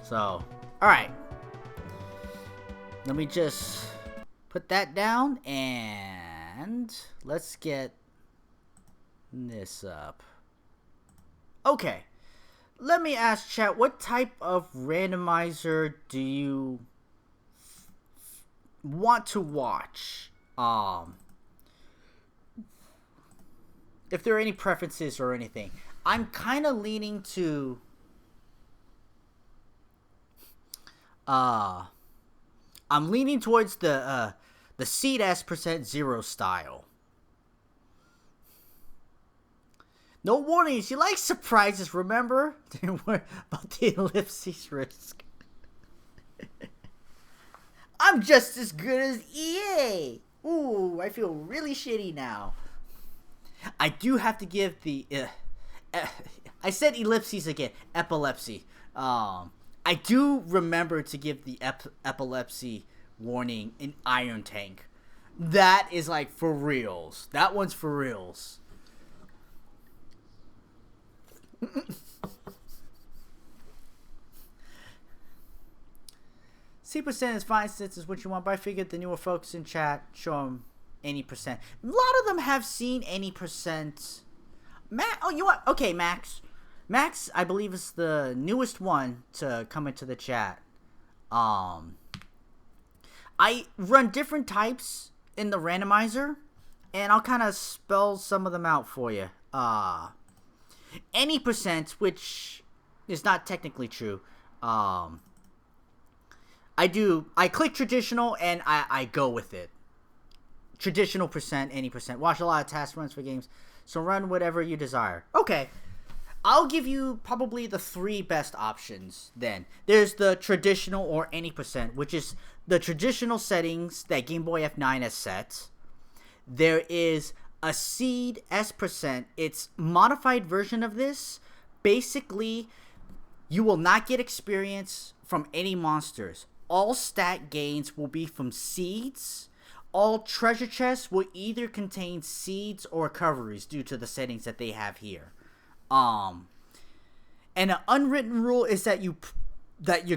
So, alright. Let me just put that down and let's get this up. Okay. Let me ask chat, what type of randomizer do you want to watch? If there are any preferences or anything. I'm kind of leaning to I'm leaning towards the SeedS+Zero style. No warnings, you like surprises, remember? Don't worry about the ellipses risk. I'm just as good as EA. Ooh, I feel really shitty now. I do have to give the I said ellipses again, epilepsy. I do remember to give the epilepsy warning in Iron Tank. That is like for reals. That one's for reals. C% is fine since it's what you want, but I figured the newer folks in chat show them any percent. A lot of them have seen any percent. Oh, you what? Okay, Max. Max, I believe, is the newest one to come into the chat. I run different types in the randomizer, and I'll kind of spell some of them out for you. Any percent, which is not technically true. I click traditional and I go with it. Traditional percent, any percent. Watch a lot of task runs for games, so run whatever you desire. Okay. I'll give you probably the 3 best options then. There's the traditional or any percent, which is the traditional settings that Game Boy F9 has set. There is a SeedS+. It's modified version of this. Basically, you will not get experience from any monsters. All stat gains will be from seeds. All treasure chests will either contain seeds or recoveries due to the settings that they have here. And an unwritten rule is that you're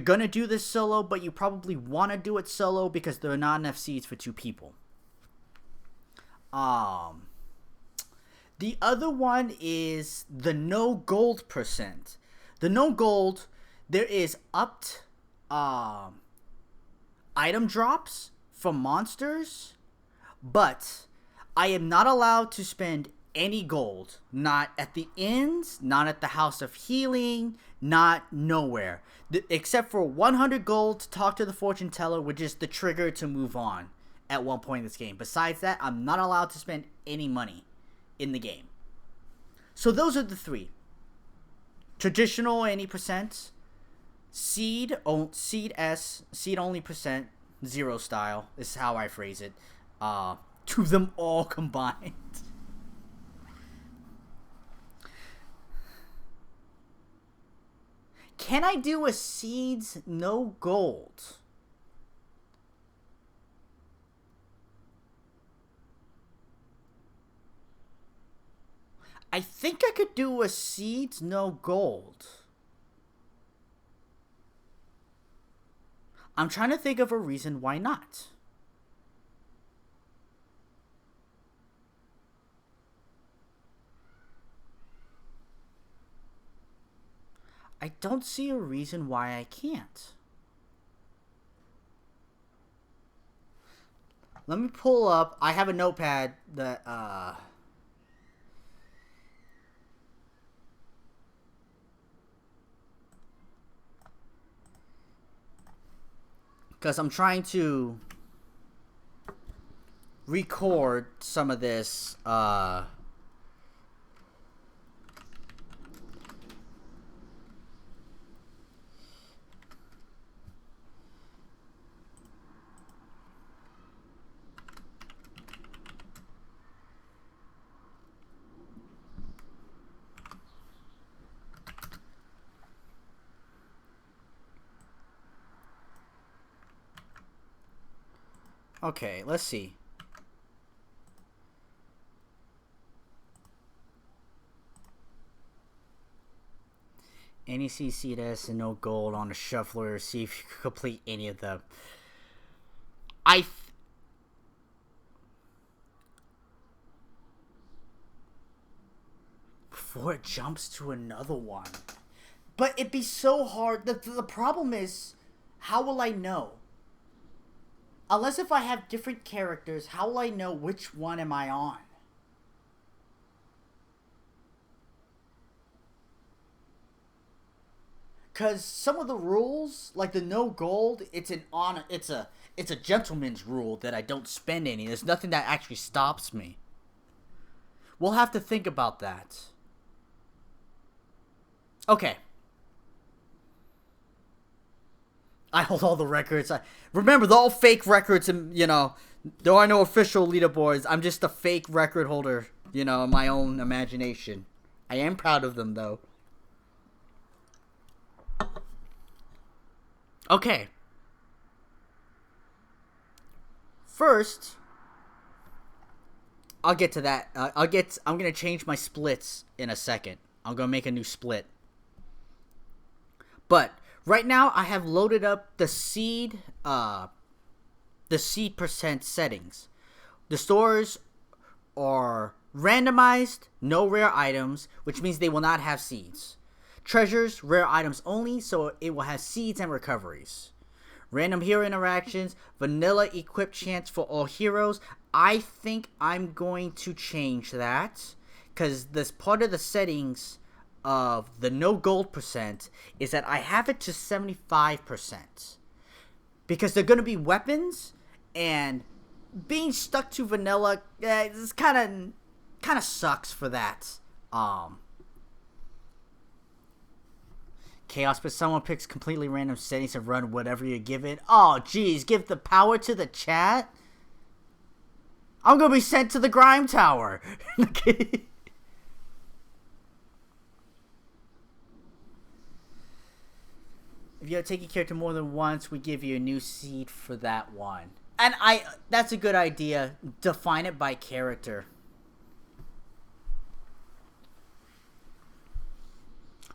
gonna do this solo, but you probably want to do it solo because there are not enough seeds for 2 people. The other one is the no gold percent. The no gold, there is upped item drops from monsters, but I am not allowed to spend any gold. Not at the inns, not at the House of Healing, not nowhere. Except for 100 gold to talk to the fortune teller, which is the trigger to move on at one point in this game. Besides that, I'm not allowed to spend any money in the game. So those are the 3. Traditional any percent, seed only percent, zero style. This is how I phrase it. 2 of them all combined. Can I do a seeds no gold? I think I could do a seeds no gold. I'm trying to think of a reason why not. I don't see a reason why I can't. Let me pull up. I have a notepad that because I'm trying to record some of this okay, let's see. Any SeedS and no gold on the shuffler. See if you can complete any of them. Before it jumps to another one. But it'd be so hard. The problem is, how will I know? Unless if I have different characters, how will I know which one am I on? Cause some of the rules, like the no gold, it's a gentleman's rule that I don't spend any. There's nothing that actually stops me. We'll have to think about that. Okay. I hold all the records. Remember, they're all fake records, and you know, there are no official leaderboards. I'm just a fake record holder, you know, in my own imagination. I am proud of them, though. Okay. First, I'll get to that. I'm gonna change my splits in a second. I'm gonna make a new split. But right now, I have loaded up the seed percent settings. The stores are randomized, no rare items, which means they will not have seeds. Treasures, rare items only, so it will have seeds and recoveries. Random hero interactions, vanilla equip chance for all heroes. I think I'm going to change that, because this part of the settings of the no gold percent is that I have it to 75%. Because they're going to be weapons, and being stuck to vanilla, it's kind of sucks for that. Chaos, but someone picks completely random settings and run whatever you give it. Oh, geez, give the power to the chat? I'm going to be sent to the Grime Tower. If you take your character more than once, we give you a new seed for that one. And that's a good idea. Define it by character.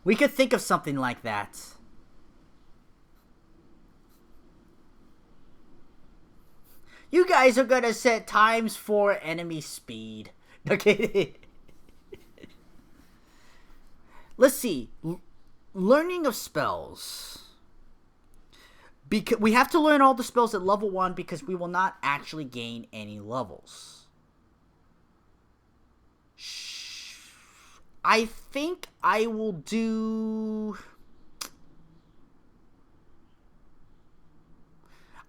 We could think of something like that. You guys are gonna set times for enemy speed. Okay. Let's see. Learning of spells. Because we have to learn all the spells at level 1 because we will not actually gain any levels. I think I will do...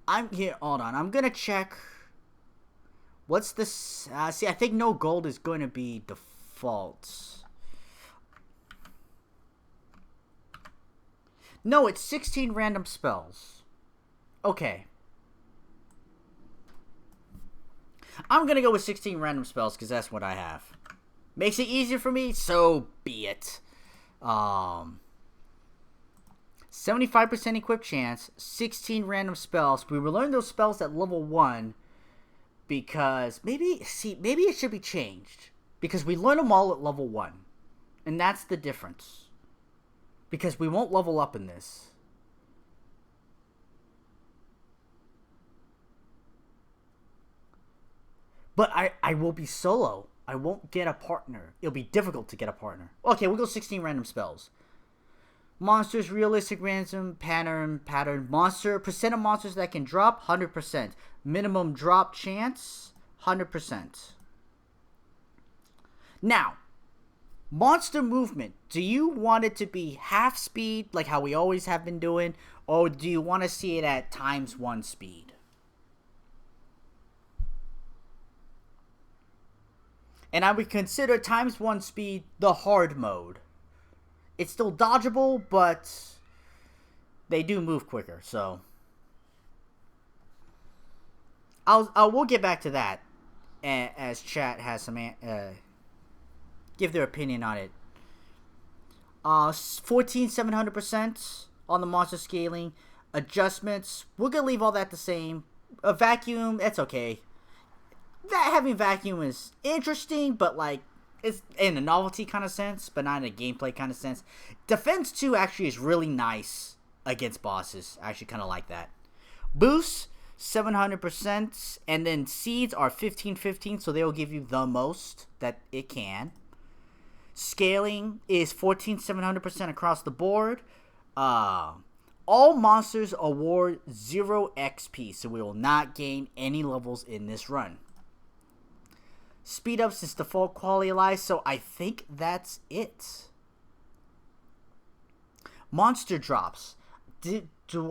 hold on. I'm going to check. What's this? See, I think no gold is going to be default. No, it's 16 random spells. Okay. I'm going to go with 16 random spells because that's what I have. Makes it easier for me, so be it. 75% equip chance, 16 random spells. We will learn those spells at level 1 because maybe it should be changed because we learn them all at level 1. And that's the difference. Because we won't level up in this. But I will be solo. I won't get a partner. It'll be difficult to get a partner. Okay, we'll go 16 random spells. Monsters, realistic random, pattern, monster. Percent of monsters that can drop, 100%. Minimum drop chance, 100%. Now, monster movement. Do you want it to be half speed, like how we always have been doing? Or do you want to see it at ×1 speed? And I would consider ×1 speed the hard mode. It's still dodgeable, but they do move quicker, so we'll get back to that as chat has some give their opinion on it. 700% on the monster scaling. Adjustments, we're gonna leave all that the same. A vacuum, that's okay. That having vacuum is interesting, but like It's in a novelty kind of sense, but not in a gameplay kind of sense. Defense 2 actually is really nice against bosses. I actually kind of like that. Boosts, 700%, and then seeds are 15-15, so they will give you the most that it can. Scaling is 14-700% across the board. All monsters award 0 XP, so we will not gain any levels in this run. Speed ups is default quality life, so I think that's it. Monster drops. No,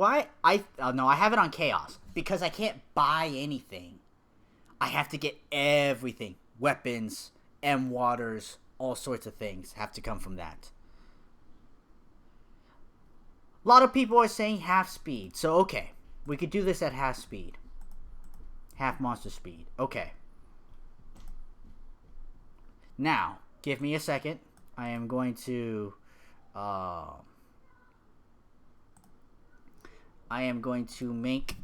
I have it on chaos because I can't buy anything. I have to get everything. Weapons, M waters, all sorts of things have to come from that. A lot of people are saying half speed. So, okay. We could do this at half speed. Half monster speed. Okay. Now, give me a second. I am going to... make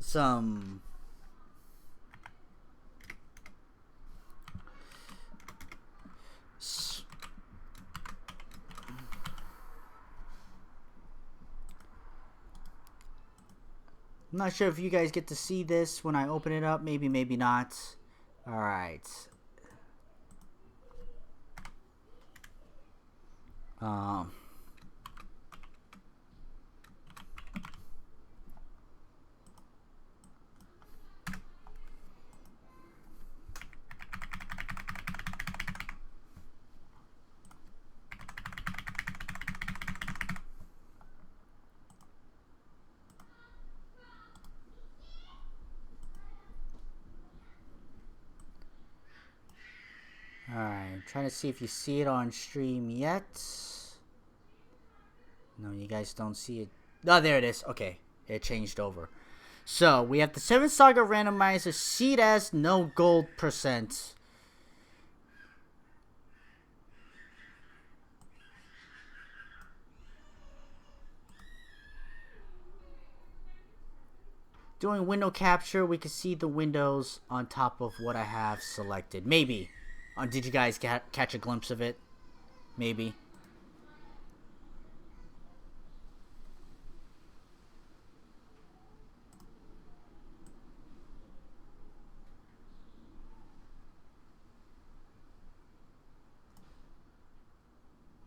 some... I'm not sure if you guys get to see this when I open it up. Maybe, maybe not. Alright. Alright, trying to see if you see it on stream yet. No, you guys don't see it. Oh, there it is. Okay, it changed over. So, we have the 7th Saga Randomizer, SeedS+NoGold %. Doing window capture, we can see the windows on top of what I have selected. Maybe. Did you guys catch a glimpse of it? Maybe.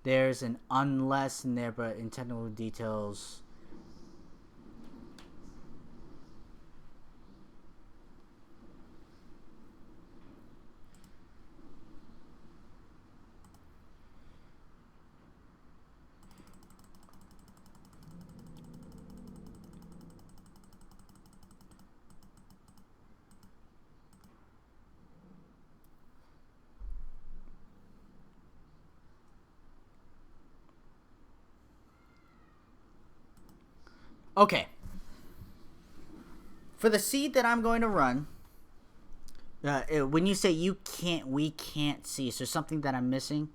There's an unless in there, but in technical details... Okay. For the seed that I'm going to run, when you say we can't see, so something that I'm missing.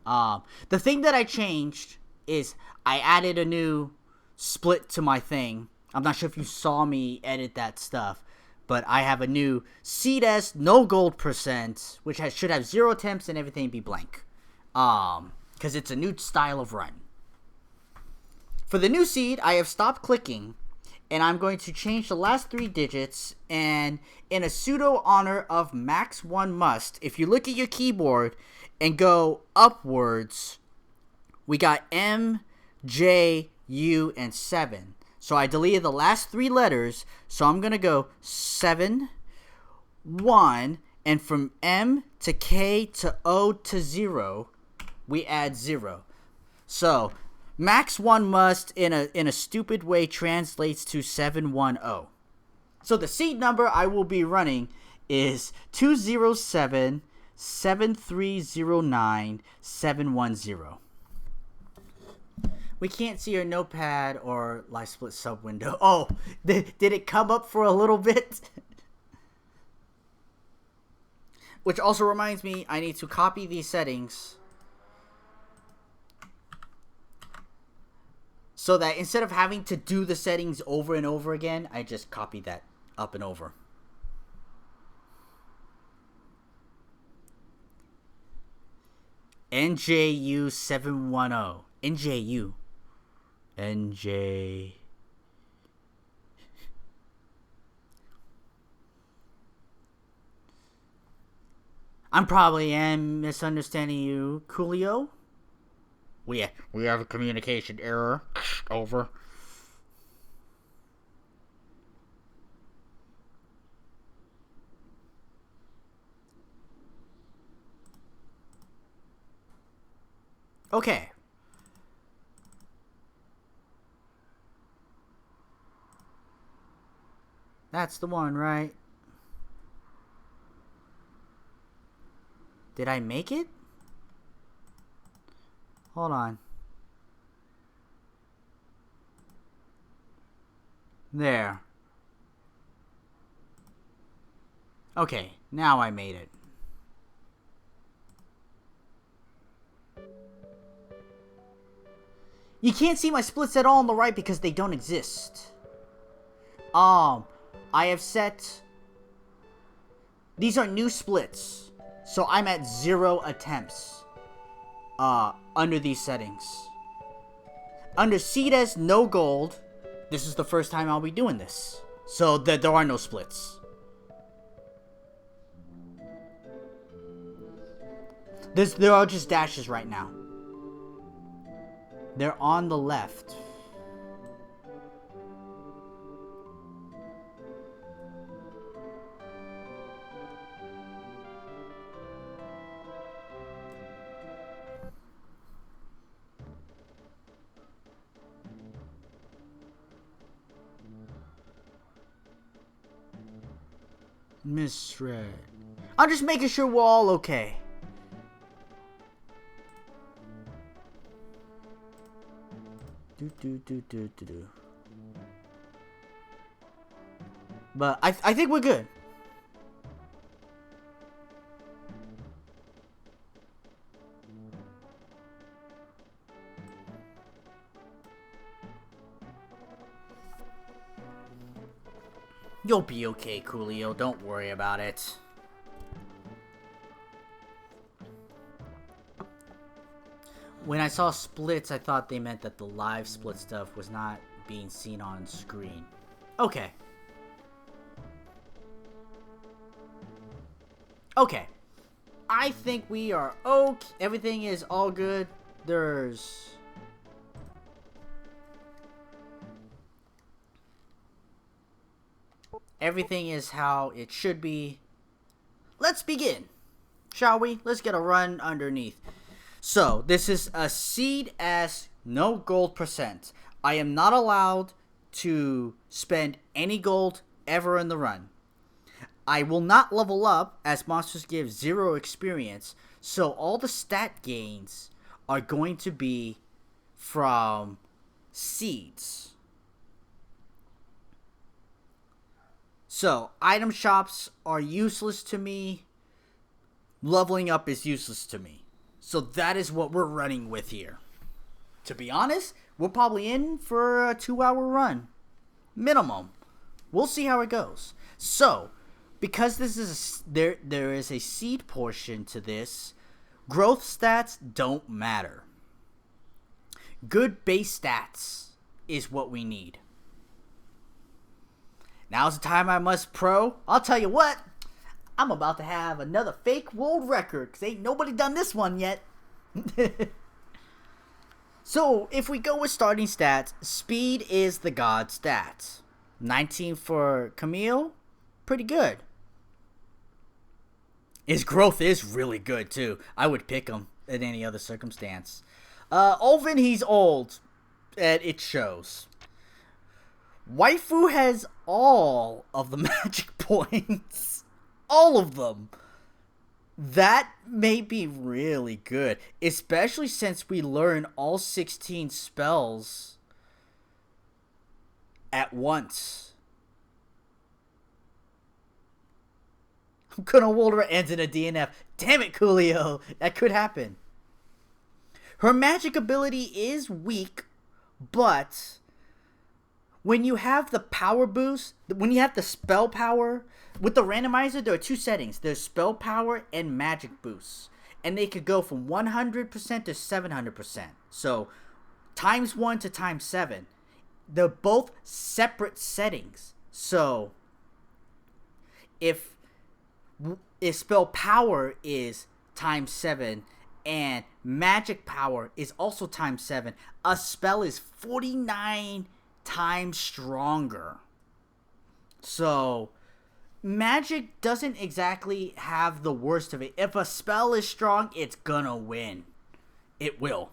The thing that I changed is I added a new split to my thing. I'm not sure if you saw me edit that stuff, but I have a new SeedS+NoGold %, which should have 0 attempts and everything be blank. Because it's a new style of run. For the new seed, I have stopped clicking, and I'm going to change the last 3 digits, and in a pseudo honor of max 1 must, if you look at your keyboard and go upwards, we got M, J, U, and 7. So I deleted the last 3 letters, so I'm going to go 7, 1, and from M to K to O to 0, we add 0. So... max 1 must in a stupid way translates to 710. So the seed number I will be running is 207-7309-710. We can't see your notepad or live split sub window. Oh, did it come up for a little bit? Which also reminds me, I need to copy these settings so that instead of having to do the settings over and over again, I just copy that up and over. NJU710. NJU. NJ. I'm probably am misunderstanding you, Coolio. We have a communication error. Over. Okay. That's the one, right? Did I make it? Hold on. There. Okay, now I made it. You can't see my splits at all on the right because they don't exist. I have set... These are new splits. So I'm at 0 attempts. Under these settings. Under SeedS+NoGold, this is the first time I'll be doing this. So there are no splits. There are just dashes right now. They're on the left. Misread. I'm just making sure we're all okay. Do. But I think we're good. You'll be okay, Coolio. Don't worry about it. When I saw splits, I thought they meant that the live split stuff was not being seen on screen. Okay. Okay. I think we are okay. Everything is all good. Everything is how it should be. Let's begin. Shall we? Let's get a run underneath. So, this is a SeedS+NoGold %. I am not allowed to spend any gold ever in the run. I will not level up as monsters give 0 experience. So, all the stat gains are going to be from seeds. So, item shops are useless to me. Leveling up is useless to me. So that is what we're running with here. To be honest, we're probably in for a 2-hour run. Minimum. We'll see how it goes. So, because this is there is a seed portion to this, growth stats don't matter. Good base stats is what we need. Now's the time I must pro. I'll tell you what. I'm about to have another fake world record because ain't nobody done this one yet. So, if we go with starting stats, speed is the god stats. 19 for Camille, pretty good. His growth is really good too. I would pick him in any other circumstance. Ulvin, he's old, and it shows. Waifu has all of the magic points. All of them. That may be really good, especially since we learn all 16 spells at once. I'm gonna hold her ends in a DNF. Damn it, Coolio. That could happen. Her magic ability is weak, but when you have the power boost, when you have the spell power, with the randomizer, there are 2 settings. There's spell power and magic boosts. and they could go from 100% to 700%. So times 1 to times 7. They're both separate settings. So if spell power is times 7 and magic power is also times 7, a spell is 49 times stronger. So magic doesn't exactly have the worst of it. If a spell is strong, it's gonna win. It will.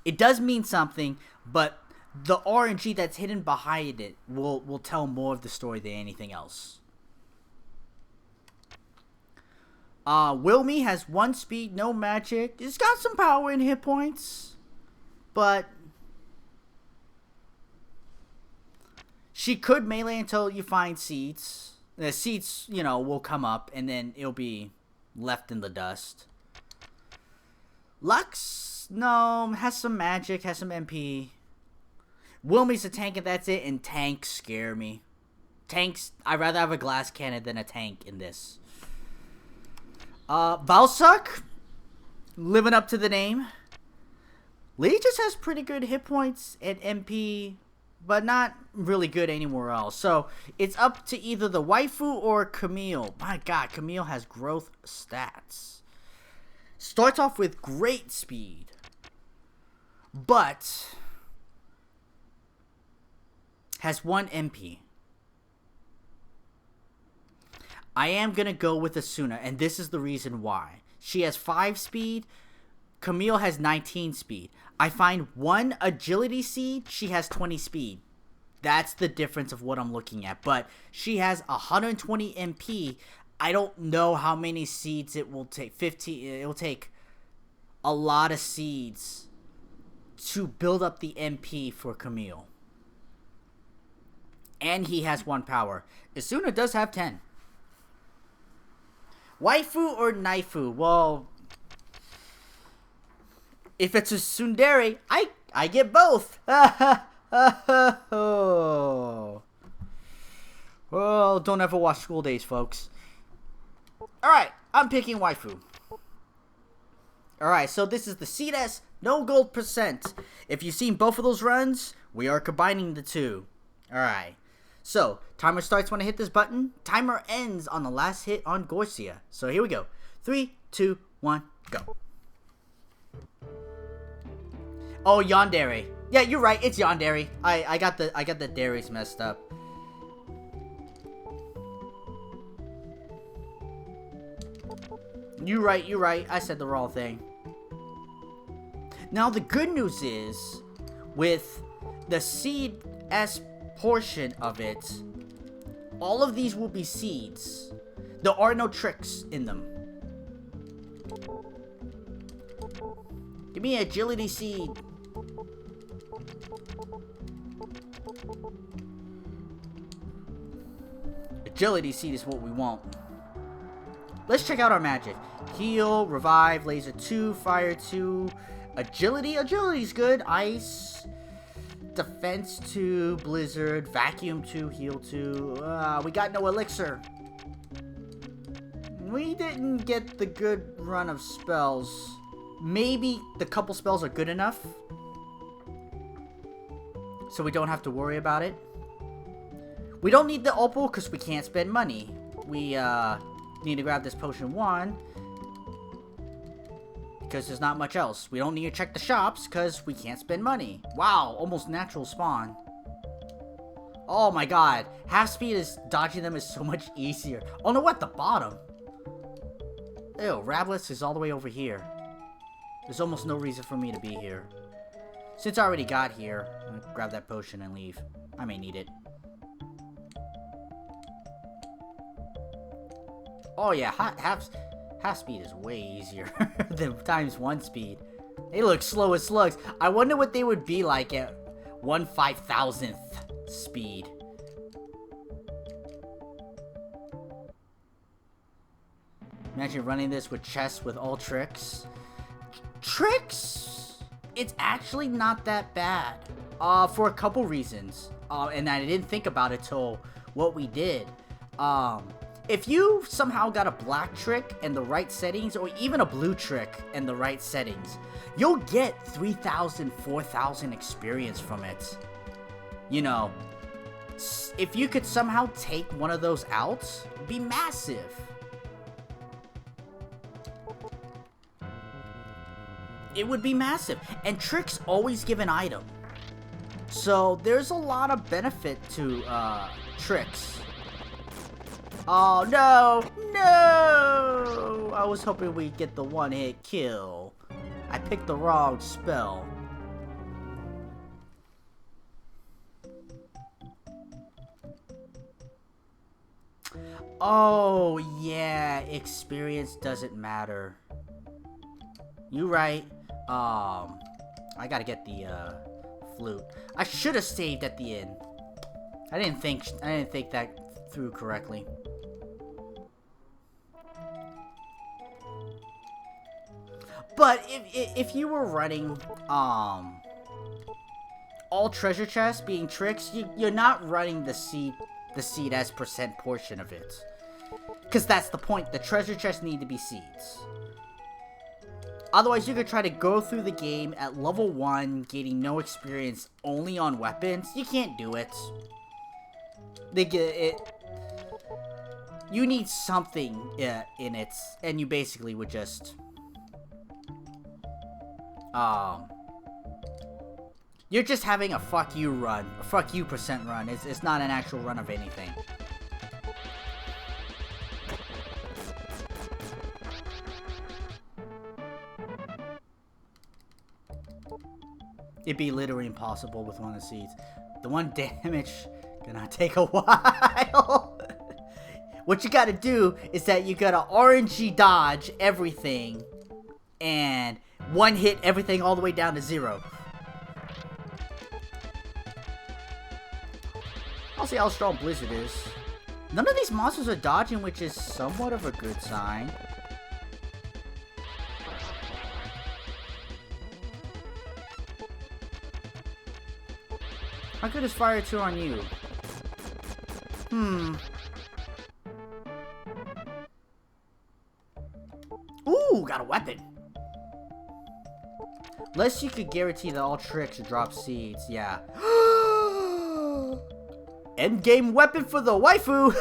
It does mean something, but the RNG that's hidden behind it will tell more of the story than anything else. Wilmy has 1 speed, no magic. It's got some power and hit points, but she could melee until you find seeds. The seeds, you know, will come up and then it'll be left in the dust. Lux, no, has some magic, has some MP. Wilmy's a tank and that's it, and tanks scare me. Tanks, I'd rather have a glass cannon than a tank in this. Valsuck, living up to the name. Lee just has pretty good hit points and MP, but not really good anywhere else. So it's up to either the waifu or Camille. My god, Camille has growth stats. Starts off with great speed, but has 1 MP. I am going to go with Asuna, and this is the reason why. She has 5 speed. Camille has 19 speed. I find 1 agility seed, she has 20 speed. That's the difference of what I'm looking at. But she has 120 MP. I don't know how many seeds it will take. 15. It will take a lot of seeds to build up the MP for Camille. And he has 1 power. Asuna does have 10. Waifu or Naifu? Well, if it's a tsundere, I get both. Well, don't ever watch School Days, folks. Alright, I'm picking waifu. Alright, so this is the SeedS+NoGold %. If you've seen both of those runs, we are combining the two. Alright. So, timer starts when I hit this button. Timer ends on the last hit on Gorcia. So here we go. 3, 2, 1, go. Oh, Yandere. Yeah, you're right. It's Yandere. I got the dairies messed up. You're right. I said the wrong thing. Now the good news is, with the SeedS portion of it, all of these will be seeds. There are no tricks in them. Give me an agility seed. Agility seed is what we want. Let's check out our magic. Heal, revive, laser 2, fire 2, agility. Agility's good. Ice, defense 2, blizzard, vacuum 2, heal 2. We got no elixir. We didn't get the good run of spells. Maybe the couple spells are good enough, so we don't have to worry about it. We don't need the opal because we can't spend money. We need to grab this potion 1 because there's not much else. We don't need to check the shops because we can't spend money. Wow, almost natural spawn. Oh my god, half speed is dodging them is so much easier. Oh no, at the bottom. Ew, Rablis is all the way over here. There's almost no reason for me to be here. Since I already got here, I'm gonna grab that potion and leave. I may need it. Oh yeah, half speed is way easier than ×1 speed. They look slow as slugs. I wonder what they would be like at 1/5000th speed. Imagine running this with chests with all tricks. Tricks? It's actually not that bad. For a couple reasons. And I didn't think about it till what we did. If you somehow got a black trick in the right settings, or even a blue trick in the right settings, you'll get 3,000, 4,000 experience from it. You know, if you could somehow take one of those out, it'd be massive. It would be massive. And tricks always give an item. So there's a lot of benefit to tricks. Oh no! No! I was hoping we'd get the one-hit kill. I picked the wrong spell. Oh yeah, experience doesn't matter. You right. I gotta get the flute. I should have saved at the end. I didn't think that through correctly. But if you were running all treasure chests being tricks, you're not running the SeedS% portion of it, because that's the point. The treasure chests need to be seeds. Otherwise, you could try to go through the game at level 1, gaining no experience only on weapons. You can't do it. You need something in it, and you basically would just you're just having a fuck you run, a fuck you % run. It's not an actual run of anything. It'd be literally impossible with one of the seeds. The one damage gonna take a while. What you gotta do is that you gotta RNG dodge everything and one hit everything all the way down to 0. I'll see how strong Blizzard is. None of these monsters are dodging, which is somewhat of a good sign. How good is Fire 2 on you? Ooh, got a weapon. Unless you could guarantee that all tricks drop seeds, yeah. Endgame weapon for the waifu!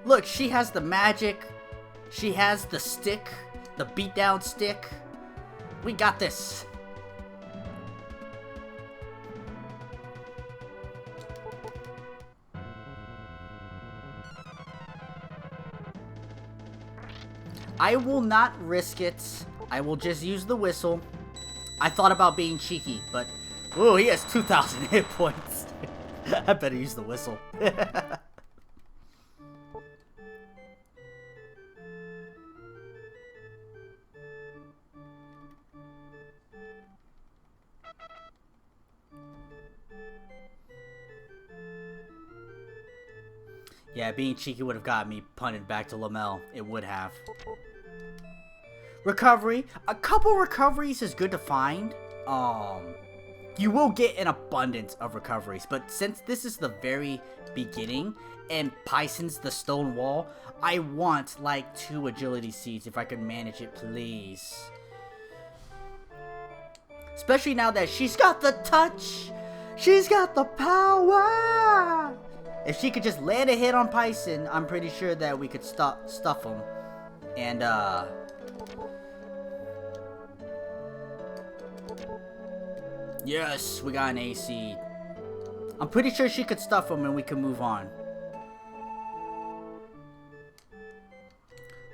Look, she has the magic. She has the stick. The beatdown stick. We got this. I will not risk it. I will just use the whistle. I thought about being cheeky, but... Ooh, he has 2,000 hit points. I better use the whistle. Yeah, being cheeky would have got me punted back to Lamel. It would have. Recovery. A couple recoveries is good to find. You will get an abundance of recoveries, but since this is the very beginning and Pison's the stone wall, I want like 2 agility seeds if I can manage it, please. Especially now that she's got the touch. She's got the power. If she could just land a hit on Pison, I'm pretty sure that we could stuff him. And, yes, we got an AC. I'm pretty sure she could stuff him and we can move on.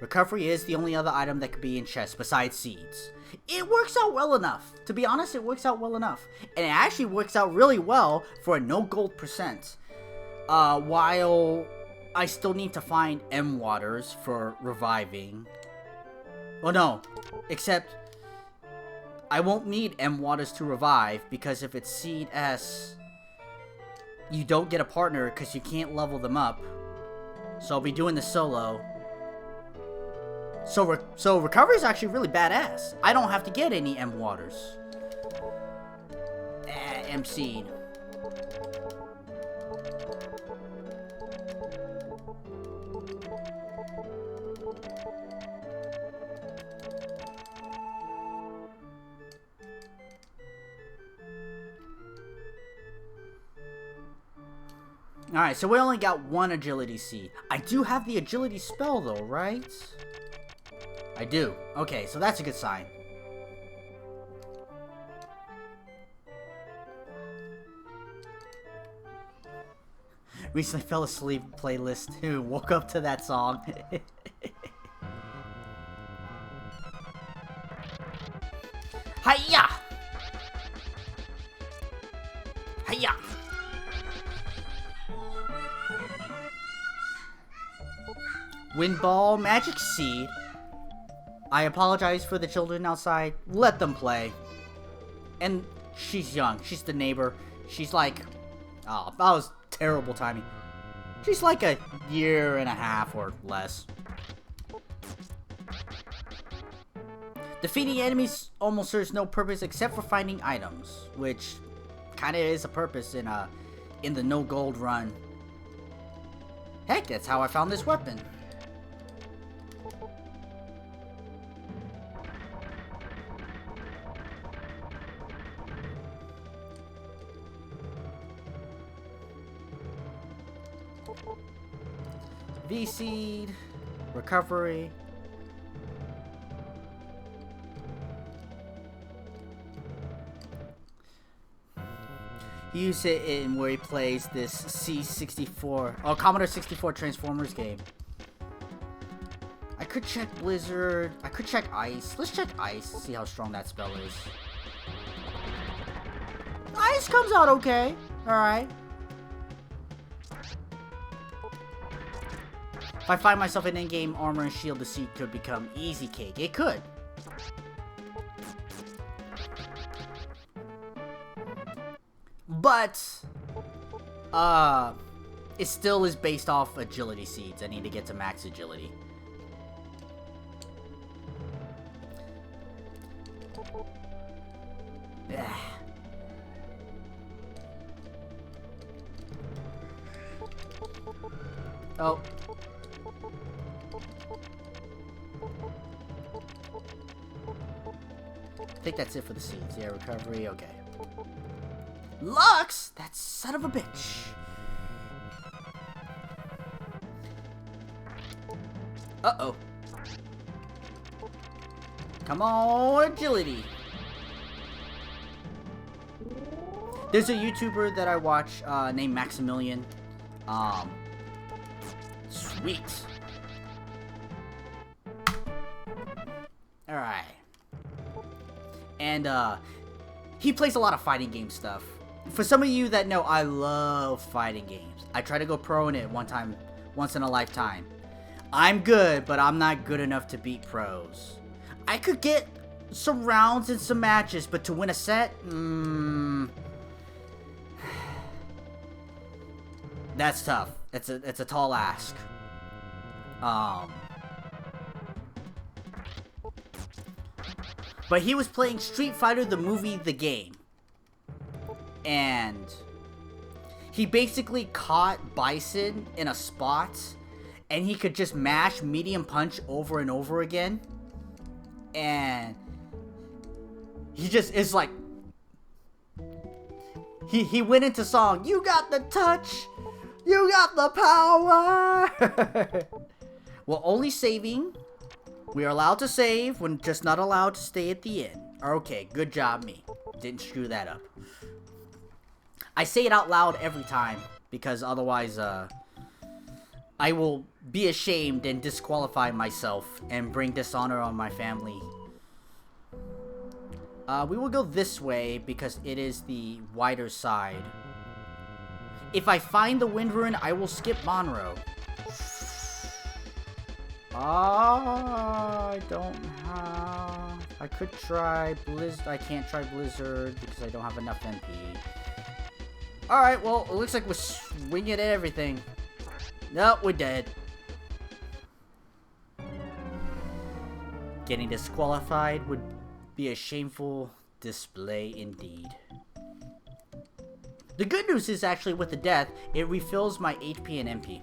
Recovery is the only other item that could be in chests besides seeds. It works out well enough. To be honest, it works out well enough. And it actually works out really well for a no gold %. While I still need to find M waters for reviving. Oh no, except I won't need M waters to revive because if it's Seed S, you don't get a partner because you can't level them up. So I'll be doing this solo. So recovery is actually really badass. I don't have to get any M waters. M seed. Alright, so we only got one agility seed. I do have the agility spell though, right? I do. Okay, so that's a good sign. Recently fell asleep playlist too. Woke up to that song. Hiya! Hiya! Wind ball, magic seed. I apologize for the children outside. Let them play. And she's young. She's the neighbor. She's like... Oh, that was terrible timing. She's like a year and a half or less. Defeating enemies almost serves no purpose except for finding items, which kind of is a purpose in the no gold run. Heck, that's how I found this weapon. V-Seed, recovery. He used it in where he plays this C64, Commodore 64 Transformers game. I could check Blizzard, I could check Ice. Let's check Ice, see how strong that spell is. Ice comes out okay, alright. If I find myself in in-game armor and shield, the seed could become easy cake. It could. But, it still is based off agility seeds. I need to get to max agility. Oh. I think that's it for the seeds. Yeah, recovery, okay. Lux! That son of a bitch. Uh-oh. Come on, agility. There's a YouTuber that I watch named Maximilian. Sweet. Alright. And, he plays a lot of fighting game stuff. For some of you that know, I love fighting games. I try to go pro in it once in a lifetime. I'm good, but I'm not good enough to beat pros. I could get some rounds and some matches, but to win a set, that's tough. It's a tall ask. But he was playing Street Fighter the movie, the game. And he basically caught Bison in a spot, and he could just mash medium punch over and over again. And he just is like, he went into song, you got the touch, you got the power. Well, only saving. We are allowed to save, when just not allowed to stay at the end. Okay, good job me. Didn't screw that up. I say it out loud every time, because otherwise, I will be ashamed and disqualify myself and bring dishonor on my family. We will go this way, because it is the wider side. If I find the Wind Ruin, I will skip Monroe. I don't have... I could try Blizzard. I can't try Blizzard because I don't have enough MP. Alright, well, it looks like we're swinging at everything. Nope, we're dead. Getting disqualified would be a shameful display indeed. The good news is actually with the death, it refills my HP and MP.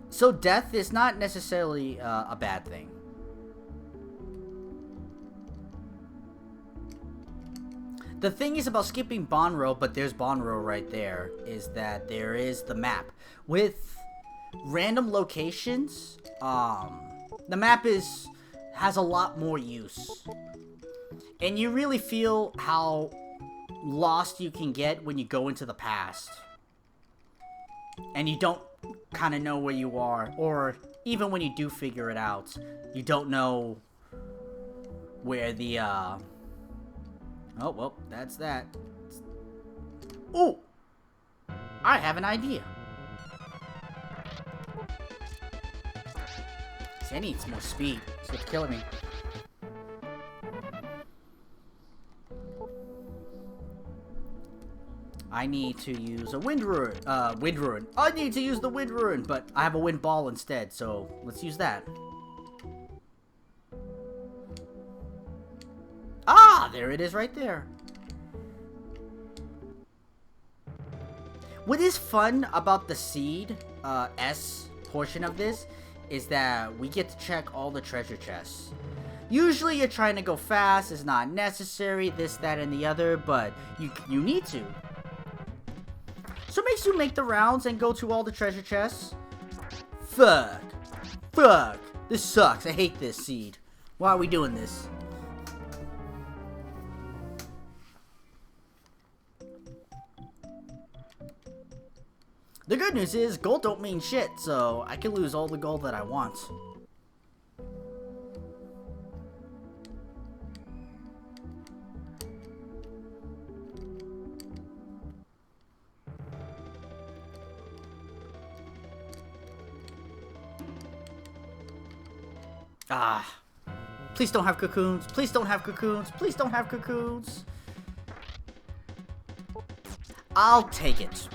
So death is not necessarily a bad thing. The thing is about skipping Bonro, but there's Bonro right there, is that there is the map. With random locations, the map has a lot more use. And you really feel how lost you can get when you go into the past. And you don't kind of know where you are. Or even when you do figure it out, you don't know where the, oh, well, that's that. Ooh! I have an idea. See, I need some more speed. That's what's killing me. I need to use a wind rune. I need to use the wind rune, but I have a wind ball instead, so let's use that. Ah, there it is right there. What is fun about the Seed S portion of this is that we get to check all the treasure chests. Usually you're trying to go fast, it's not necessary, this, that, and the other, but you need to. So it makes you make the rounds and go to all the treasure chests. Fuck. Fuck. This sucks. I hate this, Seed. Why are we doing this? The good news is, gold don't mean shit, so I can lose all the gold that I want. Ah. Please don't have cocoons. Please don't have cocoons. Please don't have cocoons. I'll take it.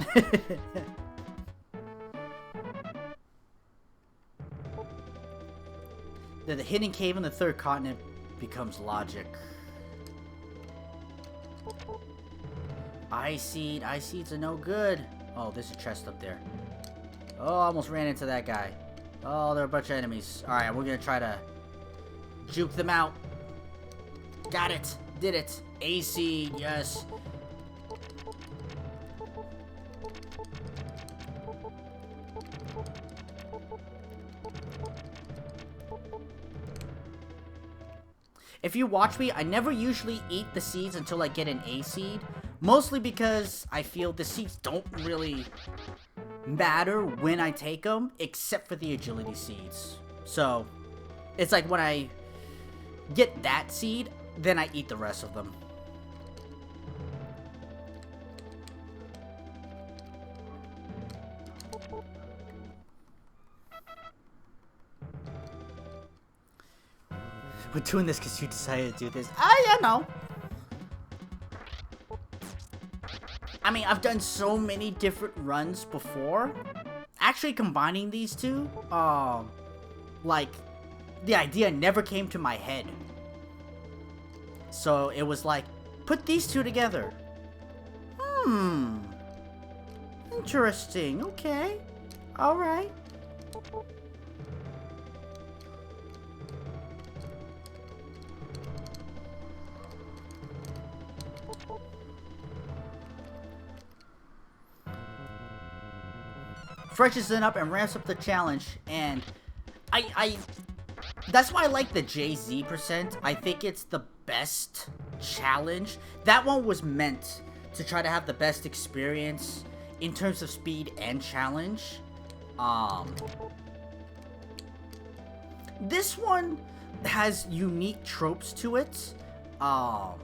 The hidden cave in the third continent becomes logic. Ice seeds are no good. Oh, there's a chest up there. Oh, I almost ran into that guy. Oh, there are a bunch of enemies. Alright, we're gonna try to juke them out. Got it. Did it. A seed, yes. If you watch me, I never usually eat the seeds until I get an A seed. Mostly because I feel the seeds don't really matter when I take them, except for the agility seeds. So, it's like when I get that seed, then I eat the rest of them. We're doing this because you decided to do this. Yeah, no. I mean, I've done so many different runs before. Actually, combining these two, like, the idea never came to my head. So, it was like, put these two together. Interesting. Okay. Alright. Freshes it up and ramps up the challenge, and that's why I like the JZ%. I think it's the best challenge. That one was meant to try to have the best experience in terms of speed and challenge. This one has unique tropes to it. And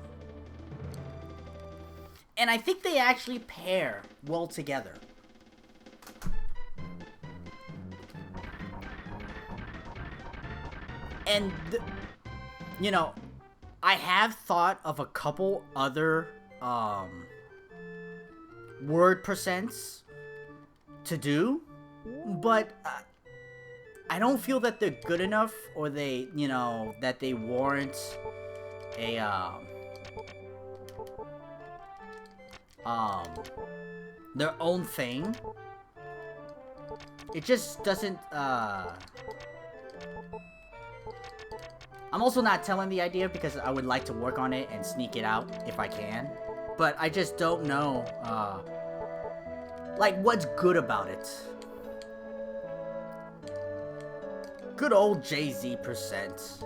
I think they actually pair well together. And, you know, I have thought of a couple other word percents to do, but I don't feel that they're good enough, or they, you know, that they warrant a their own thing. It just doesn't I'm also not telling the idea because I would like to work on it and sneak it out if I can. But I just don't know, like, what's good about it. Good old Jay-Z %.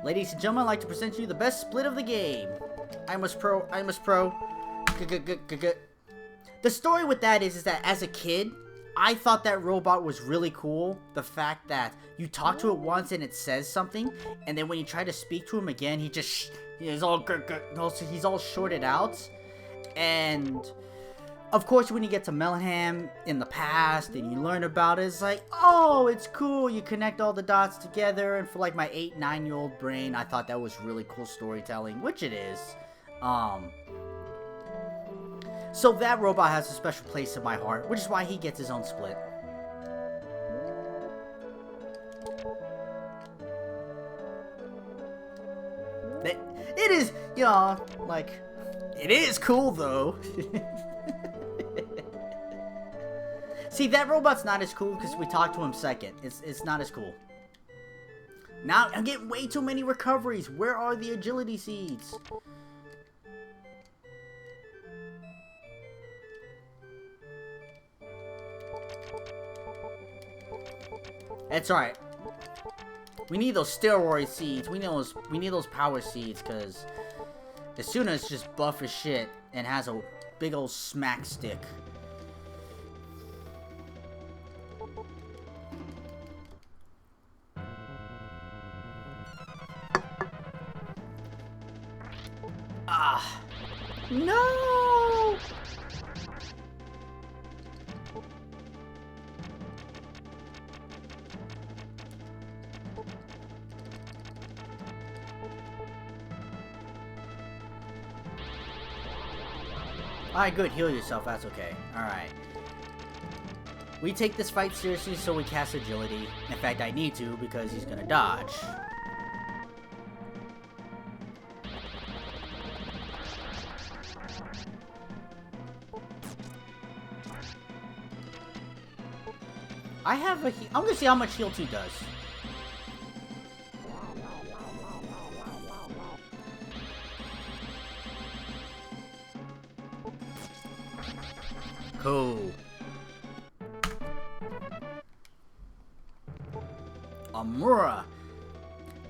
Ladies and gentlemen, I'd like to present you the best split of the game. I'm a pro. The story with that is that as a kid, I thought that robot was really cool. The fact that you talk to it once and it says something, and then when you try to speak to him again, he's all shorted out. And of course, when you get to Mellingham in the past and you learn about it, it's like, oh, it's cool. You connect all the dots together, and for like my 8-9-year-old brain, I thought that was really cool storytelling, which it is. So that robot has a special place in my heart, which is why he gets his own split. It is, you know, like, it is cool though. See, that robot's not as cool because we talked to him second. It's not as cool. Now, I'm getting way too many recoveries. Where are the agility seeds? It's alright. We need those steroid seeds. We need those power seeds, because as soon as it's just buff as shit and has a big old smack stick. Ah. No! Alright, good. Heal yourself. That's okay. Alright. We take this fight seriously, so we cast agility. In fact, I need to, because he's gonna dodge. I have a I'm gonna see how much heal 2 does. Cool. Amura.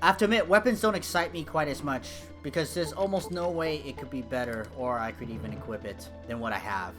I have to admit, weapons don't excite me quite as much, because there's almost no way it could be better, or I could even equip it, than what I have.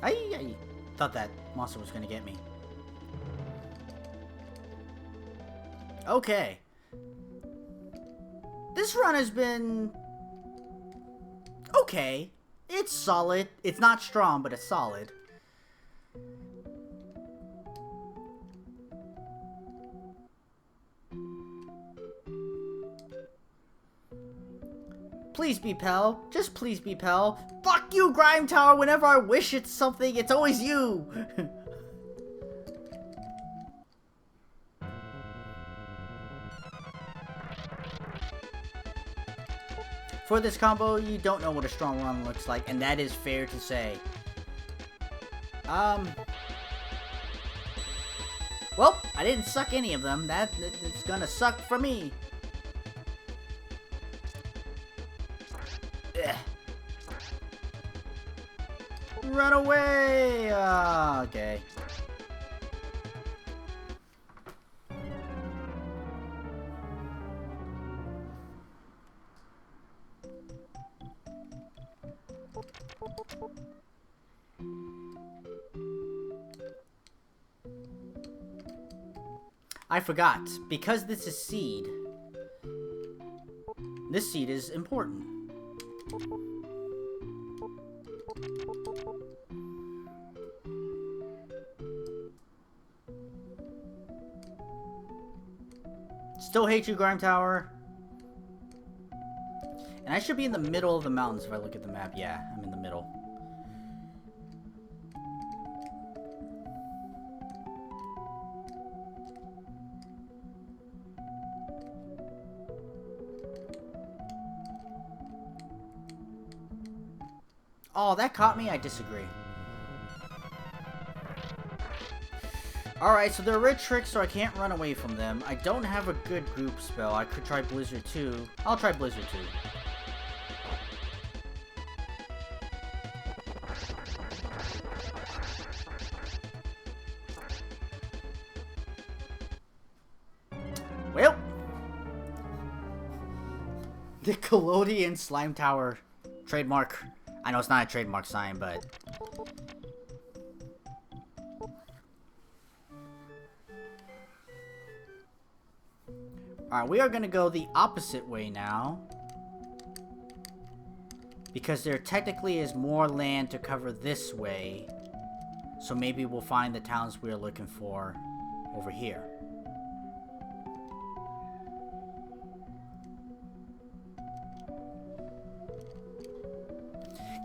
I thought that monster was gonna get me. Okay. This run has been okay. It's solid. It's not strong, but it's solid. Please be Pell. Just please be Pell. Fuck you, Grime Tower. Whenever I wish it's something, it's always you. For this combo, you don't know what a strong run looks like, and that is fair to say. Well, I didn't suck any of them. It's gonna suck for me. Ugh. Run away! Okay. I forgot. Because this is seed, this seed is important. Still hate you, Grime Tower. And I should be in the middle of the mountains if I look at the map. Yeah, I'm in the middle. Oh, that caught me? I disagree. Alright, so they're red tricks, so I can't run away from them. I don't have a good group spell. I could try Blizzard 2. I'll try Blizzard 2. Well, the Collodian Slime Tower trademark. I know it's not a trademark sign, but... Alright, we are going to go the opposite way now. Because there technically is more land to cover this way. So maybe we'll find the towns we're looking for over here.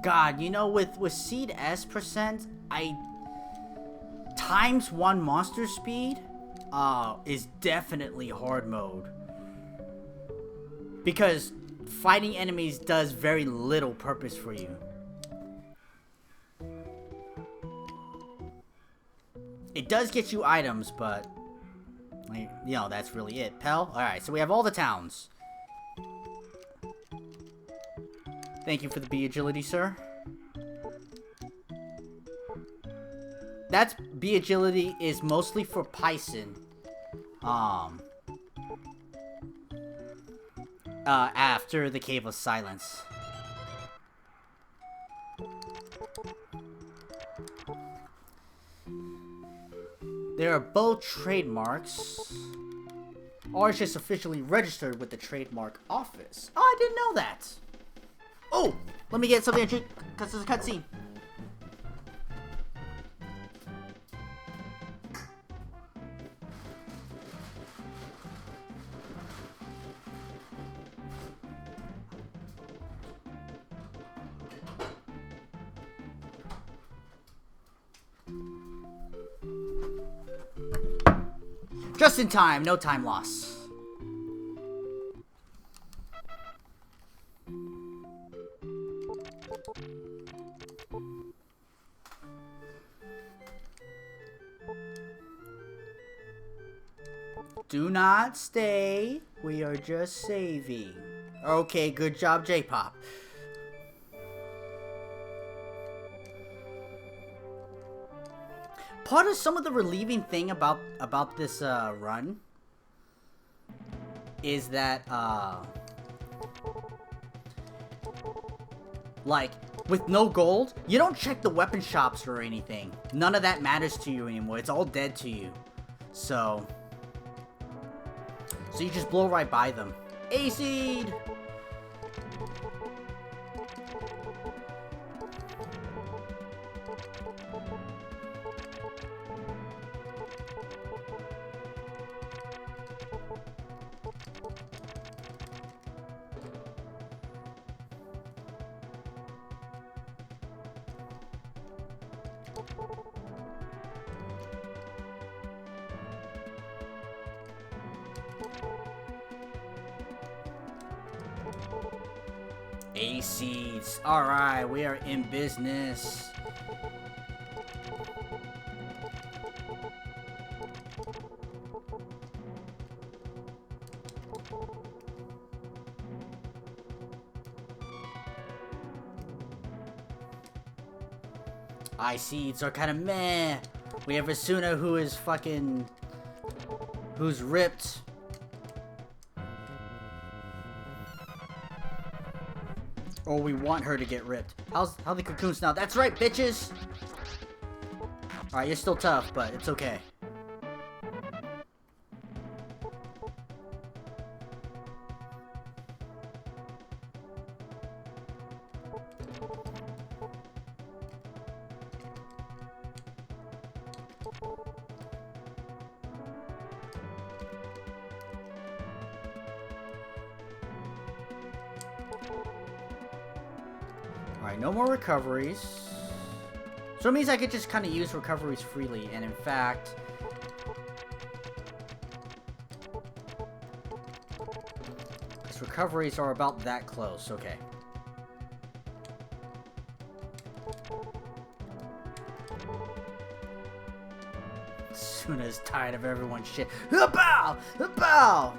God, you know, with SeedS%, times 1 monster speed is definitely hard mode. Because fighting enemies does very little purpose for you. It does get you items, but, like, you know, that's really it. Pell? Alright, so we have all the towns. Thank you for the bee agility, sir. That's bee agility is mostly for Python. After the Cave of Silence. They are both trademarks. Or it's just officially registered with the trademark office. Oh, I didn't know that. Oh, let me get something to drink because there's a cutscene. Just in time, no time loss. Do not stay. We are just saving. Okay, good job, J-Pop. Part of some of the relieving thing about this run is that like with no gold, you don't check the weapon shops or anything. None of that matters to you anymore. It's all dead to you. So you just blow right by them. A-Seed! A-Seeds. Alright, we are in business. I-Seeds are kind of meh. We have Asuna who is fucking... who's ripped. Or we want her to get ripped. How the cocoons now? That's right, bitches! Alright, you're still tough, but it's okay. Alright, no more recoveries. So it means I could just kind of use recoveries freely, and in fact... These recoveries are about that close, okay. Suna's tired of everyone's shit. Bow! Bow!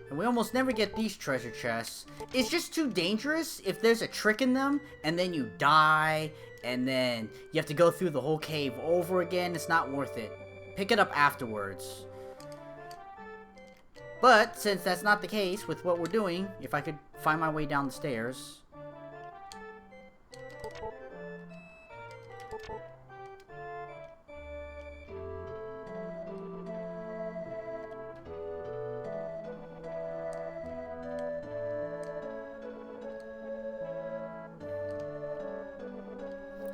And we almost never get these treasure chests. It's just too dangerous if there's a trick in them, and then you die, and then you have to go through the whole cave over again. It's not worth it. Pick it up afterwards. But, since that's not the case with what we're doing, if I could find my way down the stairs...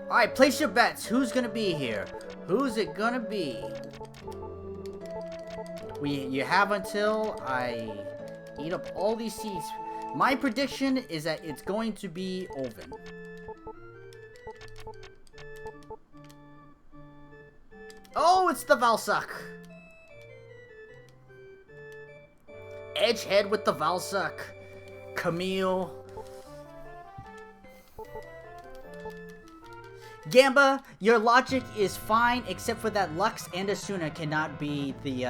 Alright, place your bets. Who's gonna be here? Who's it gonna be? You have until I eat up all these seeds. My prediction is that it's going to be Oven. Oh, it's the Valsuck. Edgehead with the Valsuck. Camille. Gamba, your logic is fine, except for that Lux and Asuna cannot be the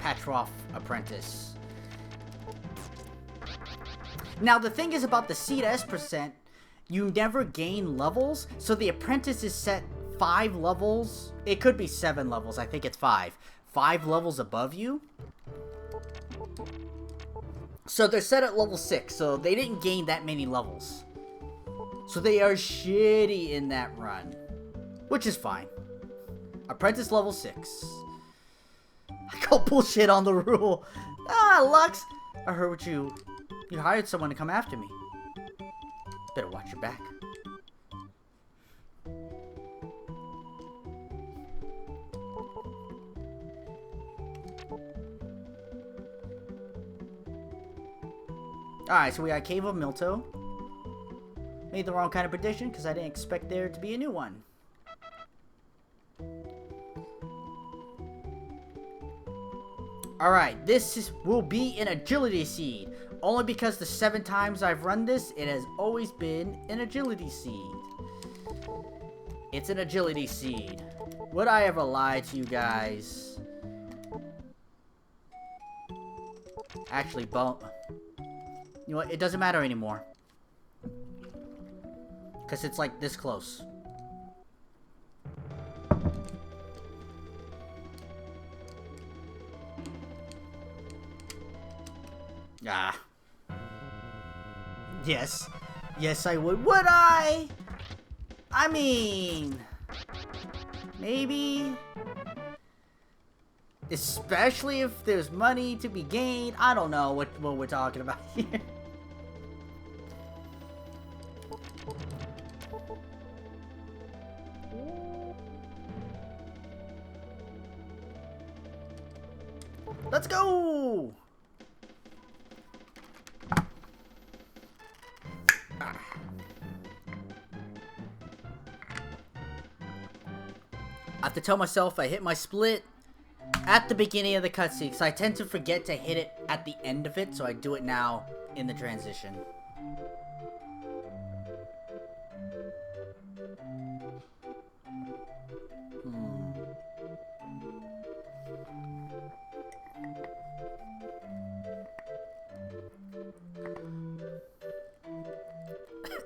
Patroff apprentice. Now, the thing is about the SeedS%, you never gain levels, so the apprentice is set 5 levels. It could be 7 levels, I think it's 5. 5 levels above you. So they're set at level 6, so they didn't gain that many levels. So they are shitty in that run. Which is fine. Apprentice level 6. I call bullshit on the rule. Ah, Lux! I heard what you hired someone to come after me. Better watch your back. Alright, so we got Cave of Milto. Made the wrong kind of prediction because I didn't expect there to be a new one. Alright, will be an agility seed. Only because the 7 times I've run this, it has always been an agility seed. It's an agility seed. Would I ever lie to you guys? Actually, you know what? It doesn't matter anymore. Because it's like this close. Ah. Yes. Yes, I would. Would I? I mean... Maybe... Especially if there's money to be gained. I don't know what we're talking about here. Let's go! I have to tell myself I hit my split at the beginning of the cutscene, because I tend to forget to hit it at the end of it, so I do it now in the transition.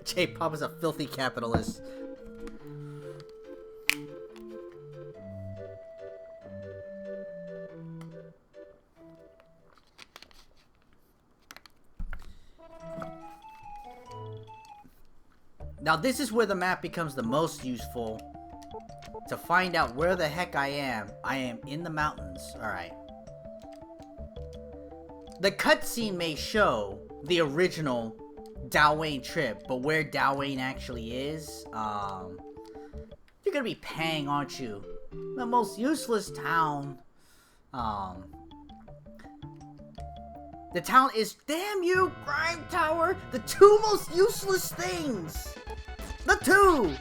J-Pop is a filthy capitalist. Now this is where the map becomes the most useful. To find out where the heck I am. I am in the mountains. Alright. The cutscene may show the original Dalwayne trip, but where Dalwayne actually is, you're gonna be paying, aren't you? The most useless town. The town is, damn you, Grime Tower, the two most useless things. The two.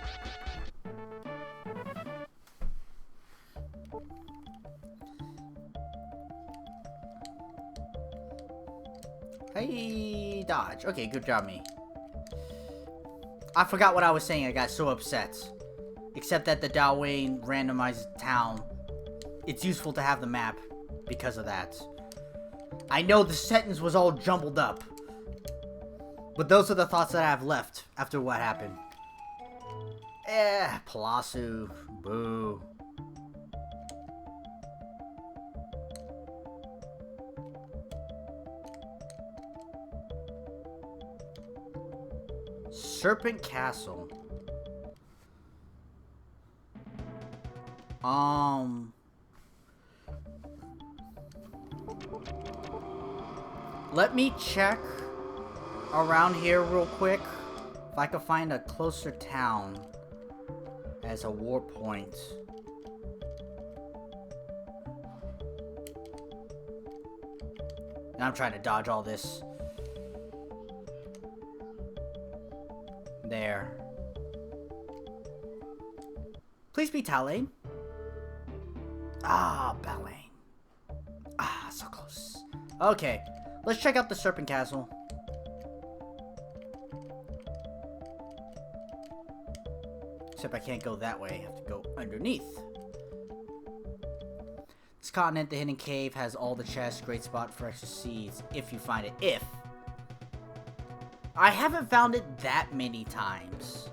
Hey, dodge. Okay, good job, me. I forgot what I was saying. I got so upset. Except that the Dalwayne randomized town, it's useful to have the map because of that. I know the sentence was all jumbled up, but those are the thoughts that I have left after what happened. Palasu. Boo. Serpent Castle. Let me check around here real quick if I can find a closer town as a war point. And I'm trying to dodge all this. There. Please be Talane. Ah, Balane. Ah, so close. Okay, let's check out the Serpent Castle. Except I can't go that way. I have to go underneath. This continent, the hidden cave, has all the chests. Great spot for extra seeds if you find it. If. I haven't found it that many times.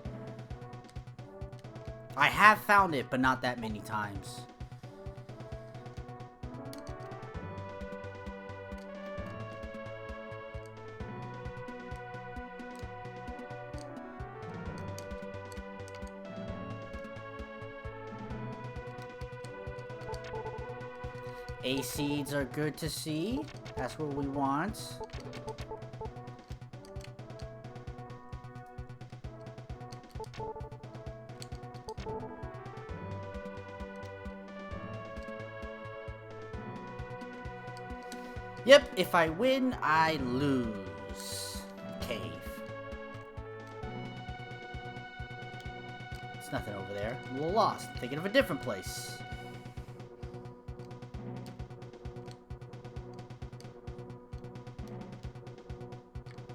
I have found it, but not that many times. A seeds are good to see. That's what we want. Yep, if I win, I lose. Cave. There's nothing over there. I'm a little lost. Thinking of a different place.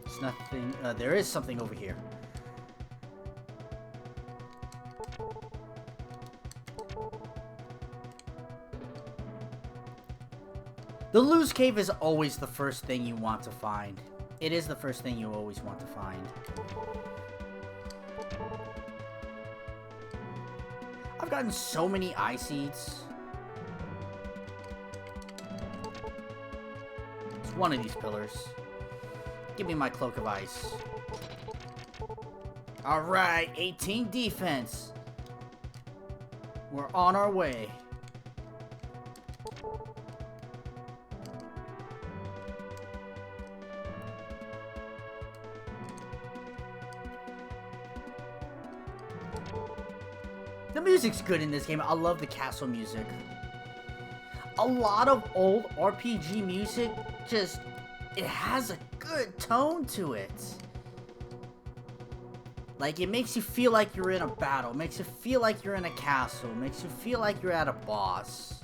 There's nothing. There is something over here. The loose cave is always the first thing you want to find. It is the first thing you always want to find. I've gotten so many eye seeds. It's one of these pillars. Give me my cloak of ice. Alright, 18 defense. We're on our way. The music's good in this game. I love the castle music. A lot of old RPG music just, it has a good tone to it. Like, it makes you feel like you're in a battle. It makes you feel like you're in a castle. It makes you feel like you're at a boss.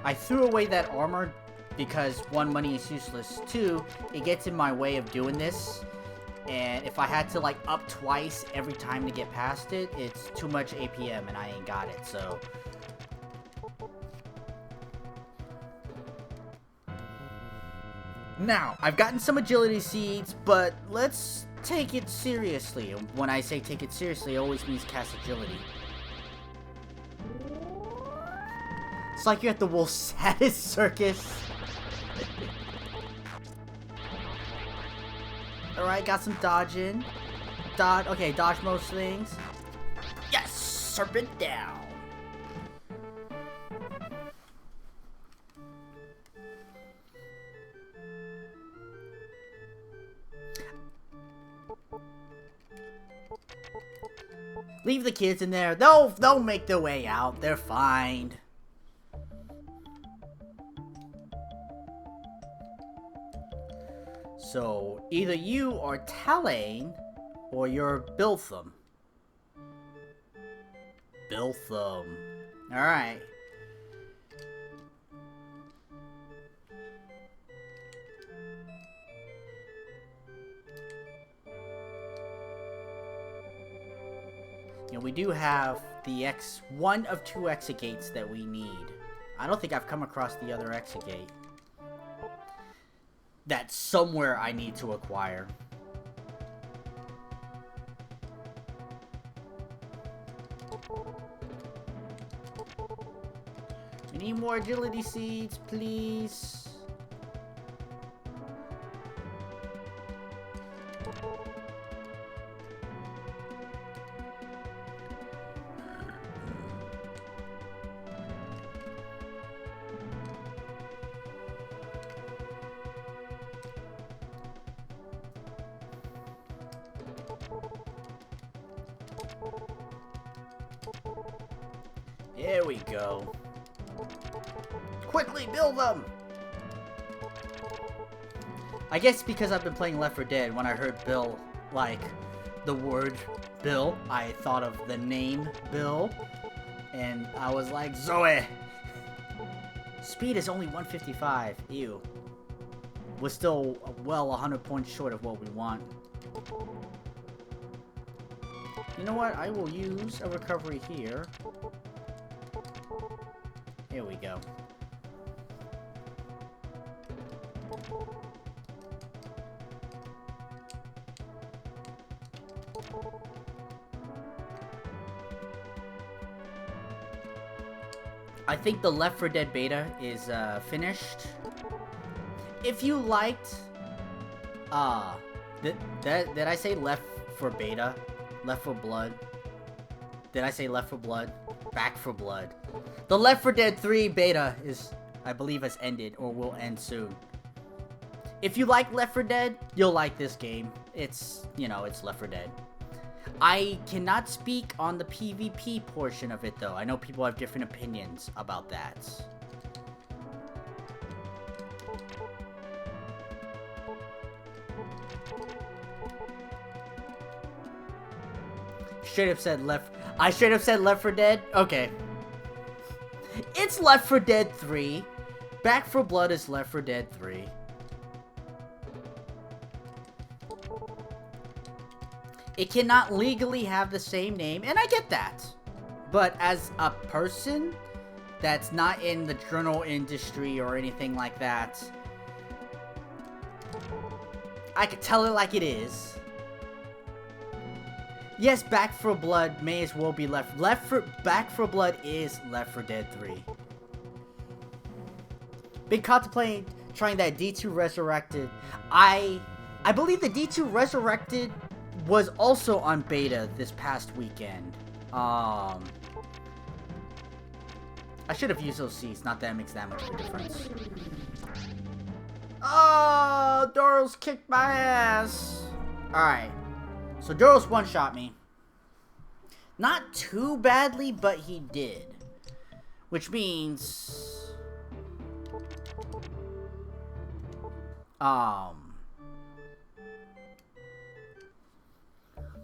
I threw away that armor because, one, money is useless. Two, it gets in my way of doing this. And if I had to, like, up twice every time to get past it, it's too much APM and I ain't got it, so. Now, I've gotten some agility seeds, but let's take it seriously. When I say take it seriously, it always means cast agility. It's like you're at the Wolf's Saddest Circus. Alright, got some dodging. Okay, dodge most things. Yes! Serpent down. Leave the kids in there. They'll make their way out. They're fine. So, either you are Talaine, or you're Biltham. Biltham. Alright. You know, we do have the one of 2 exegates that we need. I don't think I've come across the other exegate. That's somewhere I need to acquire. We need more agility seeds, please. There we go. Quickly build them! I guess because I've been playing Left 4 Dead, when I heard Bill, like, the word Bill, I thought of the name Bill, and I was like, Zoe! Speed is only 155. Ew. We're still well 100 points short of what we want. You know what? I will use a recovery here. Here we go. I think the Left 4 Dead beta is finished. If you liked, did I say Left 4 beta? Left 4 Blood? Did I say Left 4 Blood? Back 4 Blood. The Left 4 Dead 3 beta is, I believe, has ended or will end soon. If you like Left 4 Dead, you'll like this game. It's, you know, it's Left 4 Dead. I cannot speak on the PvP portion of it, though. I know people have different opinions about that. Straight up said Left... I straight up said Left 4 Dead? Okay. It's Left 4 Dead 3. Back 4 Blood is Left 4 Dead 3. It cannot legally have the same name, and I get that. But as a person that's not in the journal industry or anything like that, I could tell it like it is. Yes, Back 4 Blood may as well be Back 4 Blood is Left 4 Dead 3. Been contemplating trying that D2 Resurrected. I believe the D2 Resurrected was also on beta this past weekend. I should have used those seeds, not that it makes that much of a difference. Oh, Doros kicked my ass. Alright. So Doros one-shot me. Not too badly, but he did. Which means...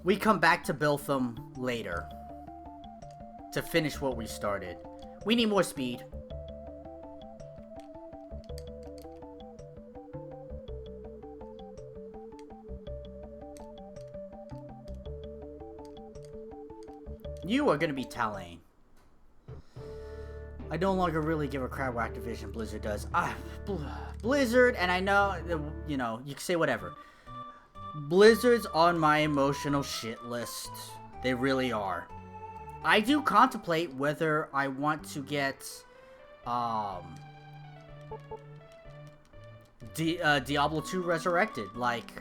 we come back to Biltham later. To finish what we started. We need more speed. You are gonna be Talaine. I no longer really give a crap what Activision Blizzard does. Blizzard, and I know, you know, you can say whatever. Blizzard's on my emotional shit list. They really are. I do contemplate whether I want to get Diablo 2 Resurrected. Like,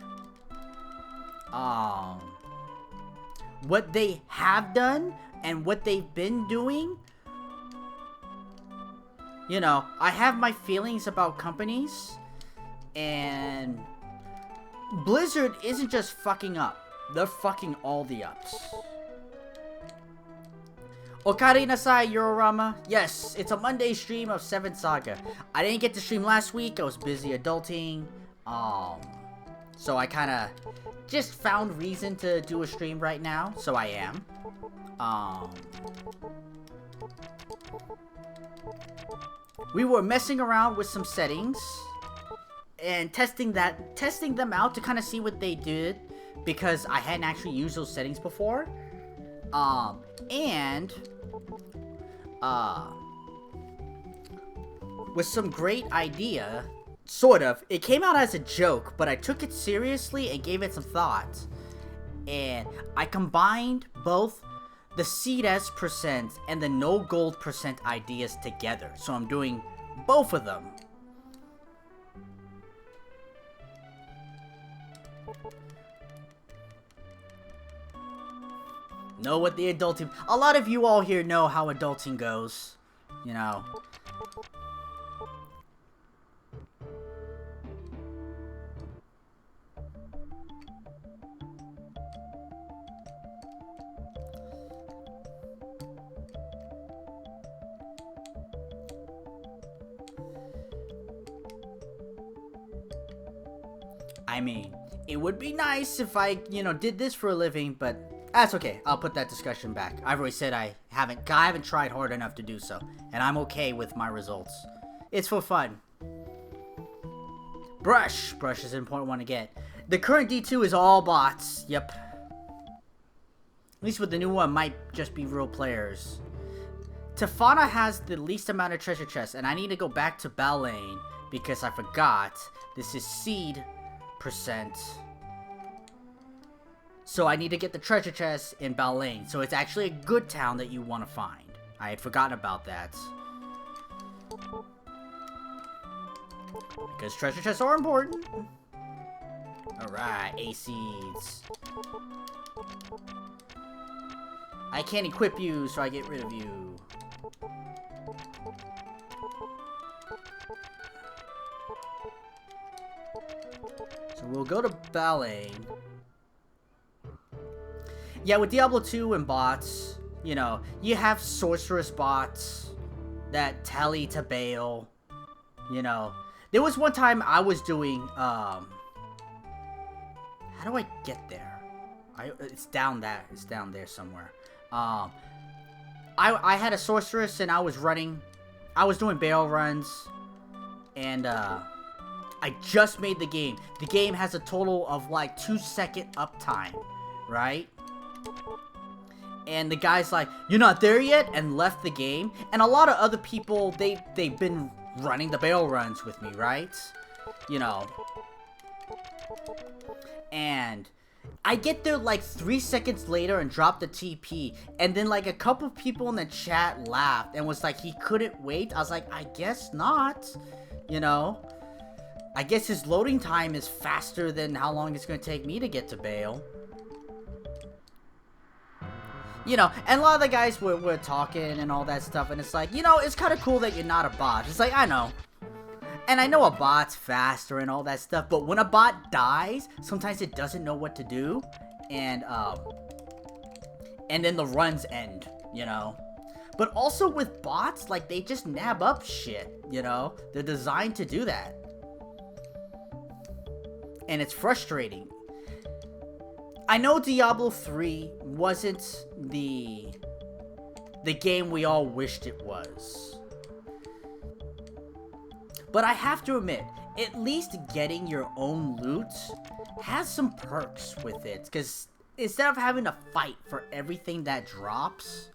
what they have done and what they've been doing. You know, I have my feelings about companies, and Blizzard isn't just fucking up. They're fucking all the ups. Okari Nasai Yororama. Yes, it's a Monday stream of 7th Saga. I didn't get to stream last week. I was busy adulting. So I kind of just found reason to do a stream right now. So I am. We were messing around with some settings and testing them out to kind of see what they did, because I hadn't actually used those settings before. With some great idea, sort of. It came out as a joke, but I took it seriously and gave it some thought. And I combined both the SeedS% and the NoGold% ideas together. So I'm doing both of them. Know what the adulting... A lot of you all here know how adulting goes. You know. I mean, it would be nice if I, did this for a living, but that's okay. I'll put that discussion back. I've already said I haven't tried hard enough to do so, and I'm okay with my results. It's for fun. Brush is an important one to get. The current D2 is all bots. Yep. At least with the new one, might just be real players. Tefana has the least amount of treasure chests, and I need to go back to Balane because I forgot. This is SeedS+. So I need to get the treasure chest in Balane. So it's actually a good town that you want to find. I had forgotten about that. Because treasure chests are important. Alright, A-Seeds. I can't equip you, so I get rid of you. So we'll go to Balane. Yeah, with Diablo 2 and bots, you have sorceress bots that tally to bail. There was one time I was doing, how do I get there? It's down there somewhere. I had a sorceress and I was doing bail runs, and I just made the game. The game has a total of like 2-second uptime, right? And the guy's like, "You're not there yet?" and left the game. And a lot of other people, they've been running the bail runs with me, right? And I get there like 3 seconds later and drop the TP. And then like a couple of people in the chat laughed and was like, he couldn't wait. I was like, I guess not. I guess his loading time is faster than how long it's going to take me to get to bail. And a lot of the guys were talking and all that stuff, and it's like, it's kind of cool that you're not a bot. It's like, I know. And I know a bot's faster and all that stuff, but when a bot dies, sometimes it doesn't know what to do, and then the runs end, But also with bots, like, they just nab up shit, They're designed to do that. And it's frustrating. I know Diablo 3 wasn't the game we all wished it was. But I have to admit, at least getting your own loot has some perks with it. Because instead of having to fight for everything that drops,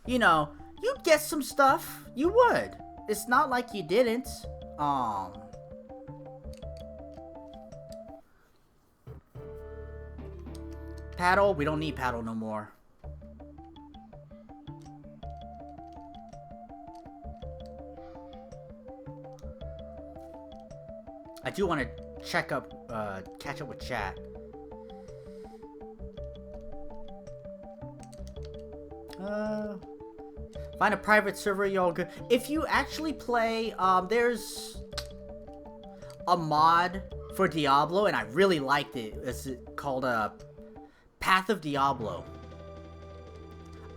you'd get some stuff. You would. It's not like you Paddle? We don't need paddle no more. I do want to catch up with chat. Find a private server, y'all good. If you actually play, there's a mod for Diablo, and I really liked it. It's called Path of Diablo.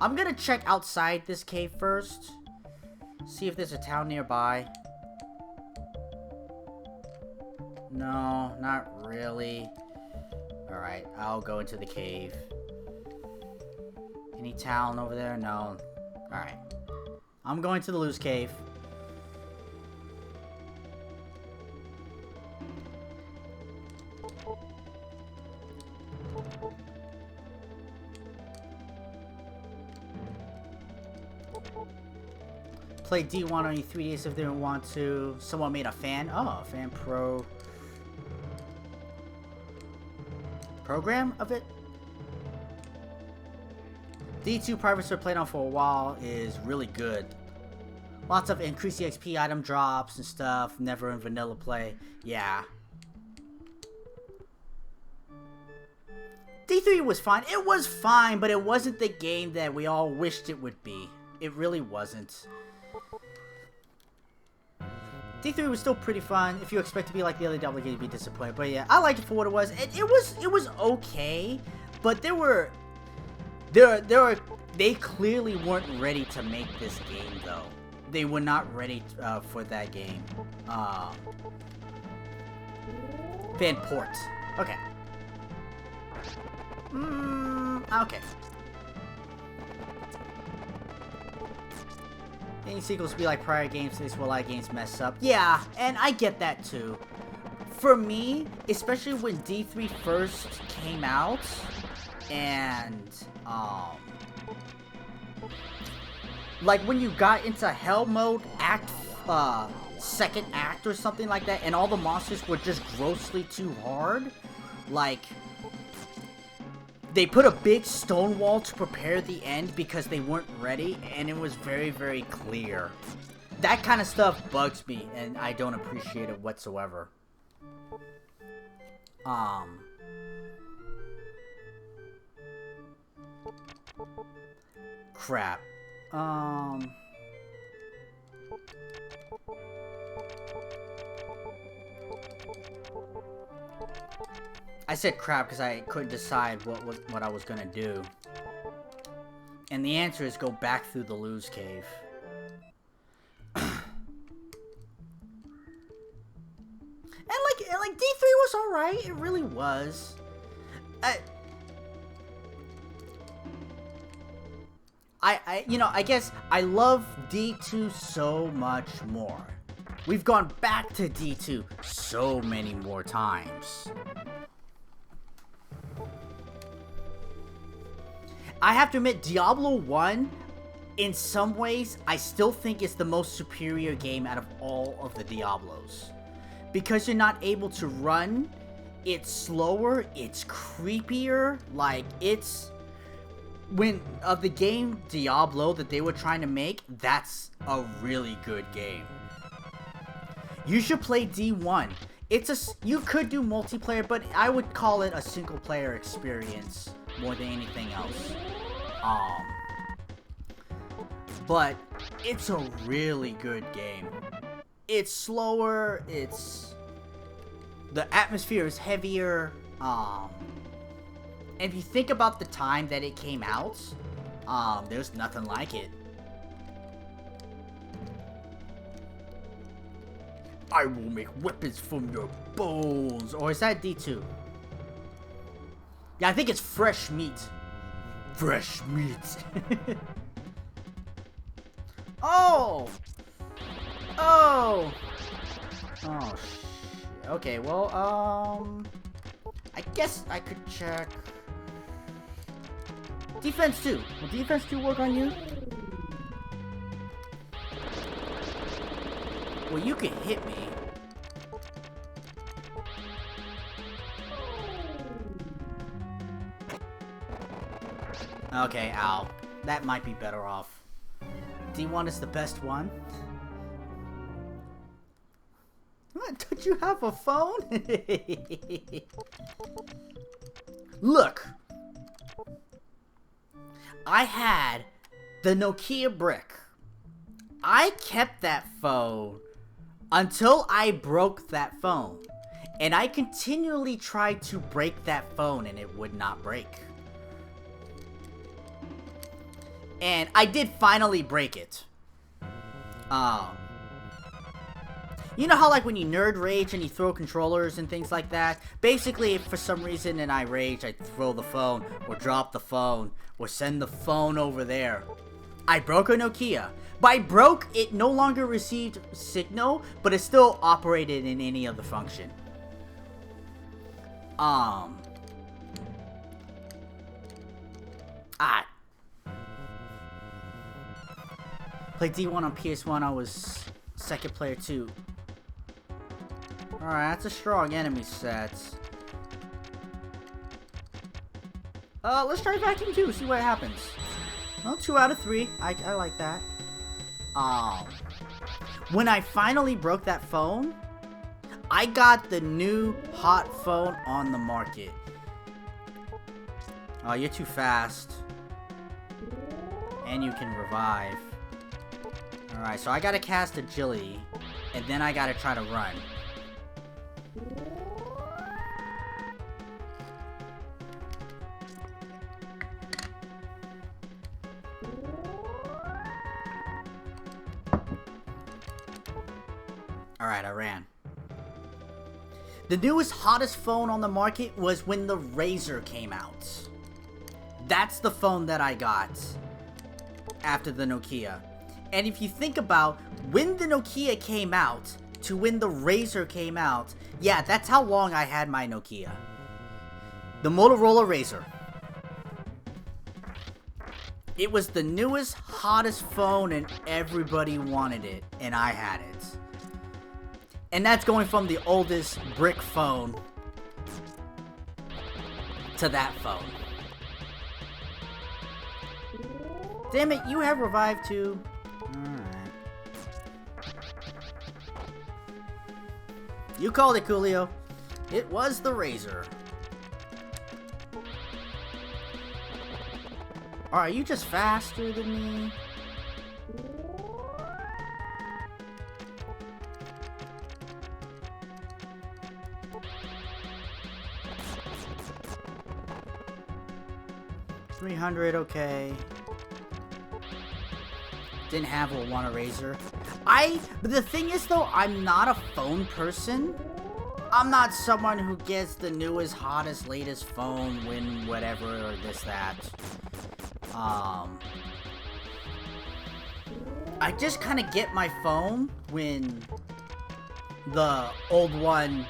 I'm gonna check outside this cave first. See if there's a town nearby. No, not really. Alright, I'll go into the cave. Any town over there? No. Alright. I'm going to the loose cave. Play D1 on you 3 days if they don't want to. Someone made a fan. Oh, fan program of it. D2 private server played on for a while is really good. Lots of increased XP item drops and stuff. Never in vanilla play. Yeah. D3 was fine. It was fine, but it wasn't the game that we all wished it would be. It really wasn't. D3 was still pretty fun. If you expect to be like the other Diablo game, you'd be disappointed. But yeah, I liked it for what it was. It was okay, but they clearly weren't ready to make this game though. They were not ready for that game. Fan port. Okay. Okay. Any sequels will be like prior games, this will like games mess up. Yeah, and I get that too. For me, especially when D3 first came out, and like when you got into hell mode second act or something like that, and all the monsters were just grossly too hard, like they put a big stone wall to prepare the end because they weren't ready, and it was very, very clear. That kind of stuff bugs me, and I don't appreciate it whatsoever. Crap. I said crap because I couldn't decide what I was gonna do. And the answer is go back through the Luz Cave. And like D3 was alright, it really was. I guess I love D2 so much more. We've gone back to D2 so many more times. I have to admit, Diablo 1, in some ways, I still think it's the most superior game out of all of the Diablos. Because you're not able to run, it's slower, it's creepier, like, it's... of the game Diablo that they were trying to make, that's a really good game. You should play D1. You could do multiplayer, but I would call it a single player experience more than anything else. But it's a really good game. It's slower, the atmosphere is heavier, and if you think about the time that it came out, there's nothing like it. I will make weapons from your bones. Or is that D2? Yeah, I think it's fresh meat. Fresh meat. Oh! Oh! Oh, shit. Okay, well, I guess I could check... Defense 2. Will Defense 2 work on you? Well, you can hit me. Okay, ow. That might be better off. D1 is the best one. What? Don't you have a phone? Look. I had the Nokia brick. I kept that phone until I broke that phone. And I continually tried to break that phone and it would not break. And I did finally break it. You know how like when you nerd rage and you throw controllers and things like that? Basically, if for some reason and I rage, I throw the phone or drop the phone or send the phone over there. I broke a Nokia. By broke, it no longer received signal, but it still operated in any other function. Played D1 on PS1, I was second player too. Alright, that's a strong enemy set. Let's try Vacuum 2, see what happens. Well, 2 out of 3. I like that. When I finally broke that phone, I got the new hot phone on the market. Oh, you're too fast. And you can revive. Alright, so I gotta cast agility. And then I gotta try to run. Alright, I ran. The newest, hottest phone on the market was when the Razr came out. That's the phone that I got after the Nokia. And if you think about when the Nokia came out to when the Razr came out, yeah, that's how long I had my Nokia. The Motorola Razr. It was the newest, hottest phone and everybody wanted it, and I had it. And that's going from the oldest brick phone to that phone. Damn it, you have revived too. Alright. You called it, Coolio. It was the Razr. Are you just faster than me? $300, okay. Didn't have or want a Razr. But the thing is though, I'm not a phone person. I'm not someone who gets the newest, hottest, latest phone when whatever or this, that. I just kind of get my phone when the old one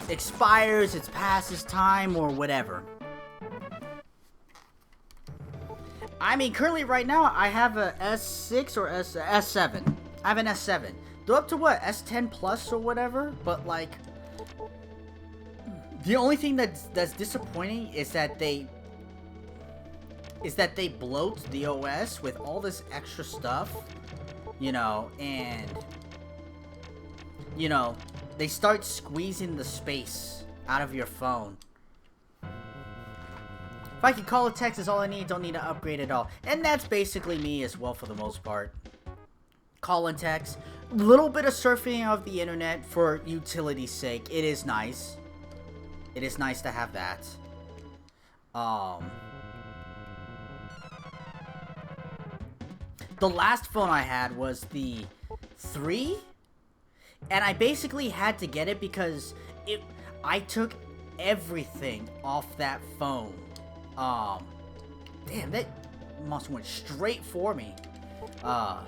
expires, it's past its time, or whatever. I mean, currently right now, I have a S6 or S7. I have an S7. They're up to what, S10 Plus or whatever? But like, the only thing that's disappointing is that they bloat the OS with all this extra stuff, you know, and you know, they start squeezing the space out of your phone. If I can call a text is all I need, don't need to upgrade at all. And that's basically me as well for the most part. Call and text. Little bit of surfing of the internet for utility's sake. It is nice. It is nice to have that. The last phone I had was the 3. And I basically had to get it because I took everything off that phone. Damn, that must went straight for me. I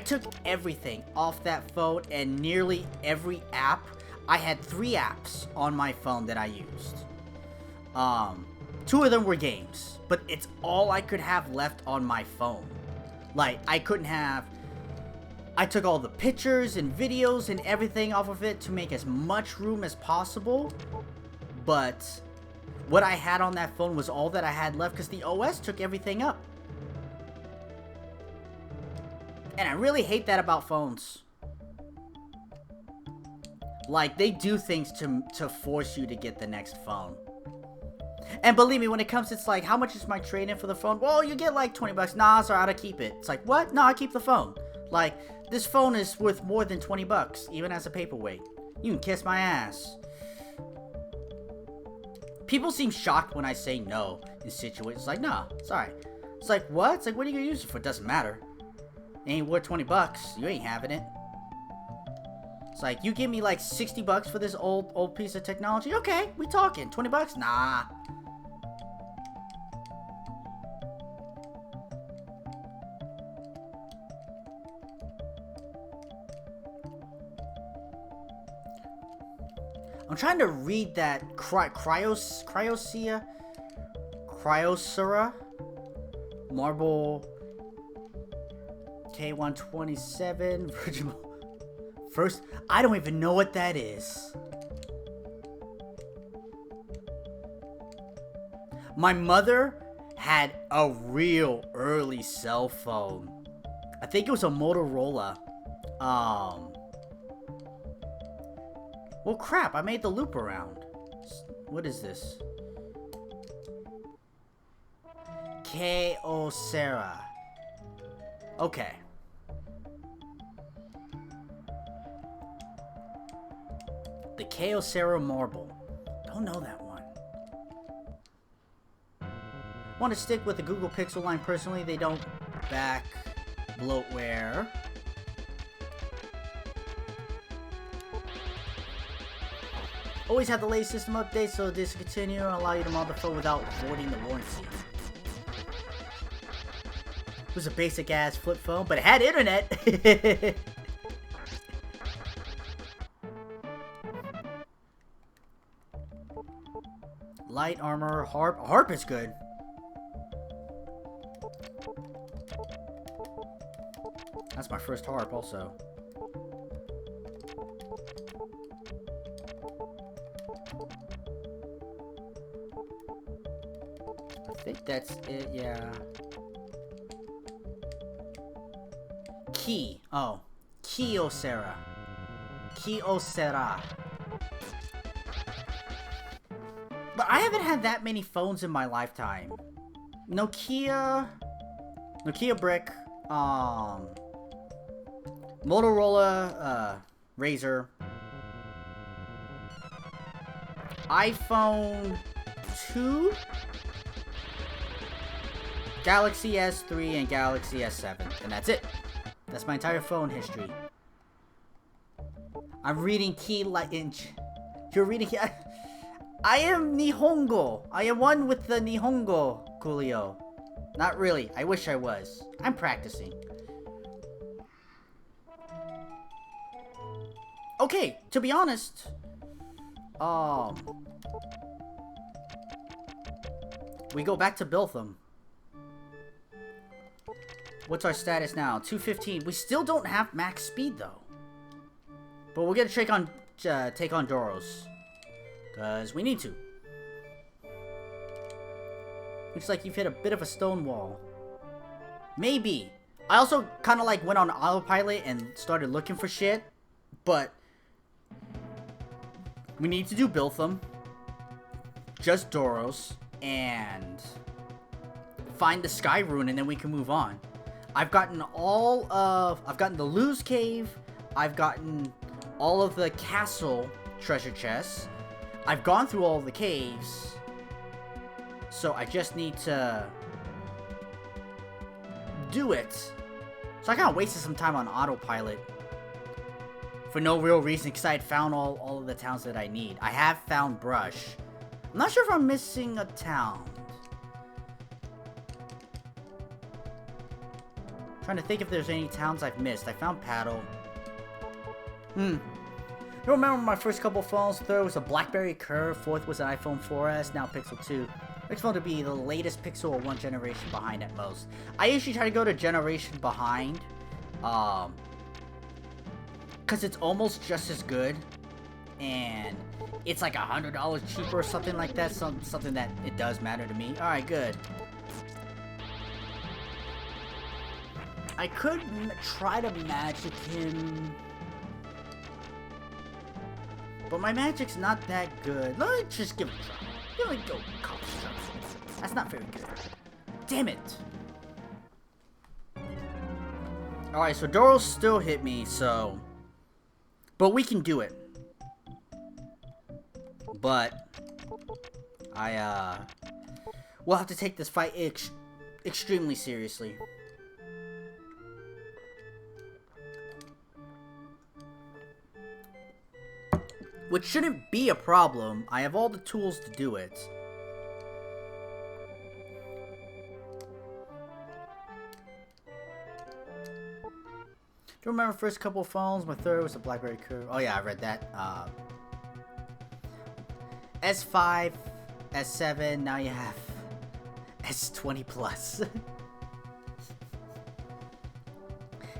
took everything off that phone and nearly every app. I had 3 apps on my phone that I used. 2 of them were games, but it's all I could have left on my phone. Like, I took all the pictures and videos and everything off of it to make as much room as possible, but what I had on that phone was all that I had left because the OS took everything up. And I really hate that about phones. Like, they do things to force you to get the next phone. And believe me, when it comes, it's like, how much is my trade-in for the phone? Well, you get like 20 bucks. Nah, sorry, I'll keep it. It's like, what? No, I keep the phone. Like, this phone is worth more than 20 bucks, even as a paperweight. You can kiss my ass. People seem shocked when I say no in situations. Like, no, sorry. It's like, what? It's like, what are you gonna use it for? It doesn't matter. It ain't worth 20 bucks. You ain't having it. It's like, you give me like 60 bucks for this old piece of technology? Okay, we talking. 20 bucks? Nah. I'm trying to read that Cryosera Marble K127 Virgin. First, I don't even know what that is. My mother had a real early cell phone. I think it was a Motorola. Well, crap, I made the loop around. What is this? Kyocera. Okay. The Kyocera Marble. Don't know that one. Want to stick with the Google Pixel line personally. They don't back bloatware. Always have the latest system updates so discontinue and allow you to mod the phone without voiding the warranty. It was a basic ass flip phone, but it had internet. Light armor, harp. Harp is good. That's my first harp also. I think that's it, yeah. Key. Oh. Kyocera. Kyocera. But I haven't had that many phones in my lifetime. Nokia Brick. Motorola, Razr. iPhone 2. Galaxy S3 and Galaxy S7. And that's it. That's my entire phone history. I'm reading key like inch. You're reading key. I am Nihongo. I am one with the Nihongo, Coolio. Not really. I wish I was. I'm practicing. Okay, to be honest, we go back to Biltham. What's our status now? 215. We still don't have max speed though. But we're gonna take on Doros. Cause we need to. Looks like you've hit a bit of a stone wall. Maybe. I also kind of like went on autopilot and started looking for shit. But we need to do Biltham. Just Doros. And find the Sky Rune and then we can move on. I've gotten the Luz Cave. I've gotten all of the castle treasure chests. I've gone through all of the caves. So I just need to do it. So I kind of wasted some time on autopilot. For no real reason, because I had found all of the towns that I need. I have found Brush. I'm not sure if I'm missing a town. Trying to think if there's any towns I've missed. I found Paddle. I remember my first couple phones. Third was a BlackBerry Curve. Fourth was an iPhone 4S. Now Pixel 2. Next phone to be the latest Pixel or one generation behind at most. I usually try to go to generation behind. Because it's almost just as good. and it's like $100 cheaper or something like that. Something that it does matter to me. All right, good. I could try to magic him, but my magic's not that good. Let me just give it a try. Here we go, college try. That's not very good. Damn it. Alright, so Doros still hit me, so... But we can do it. But... We'll have to take this fight extremely seriously. Which shouldn't be a problem. I have all the tools to do it. Do you remember first couple of phones? My third was a BlackBerry Curve. Oh yeah, I read that. S5, S7, now you have S20 Plus.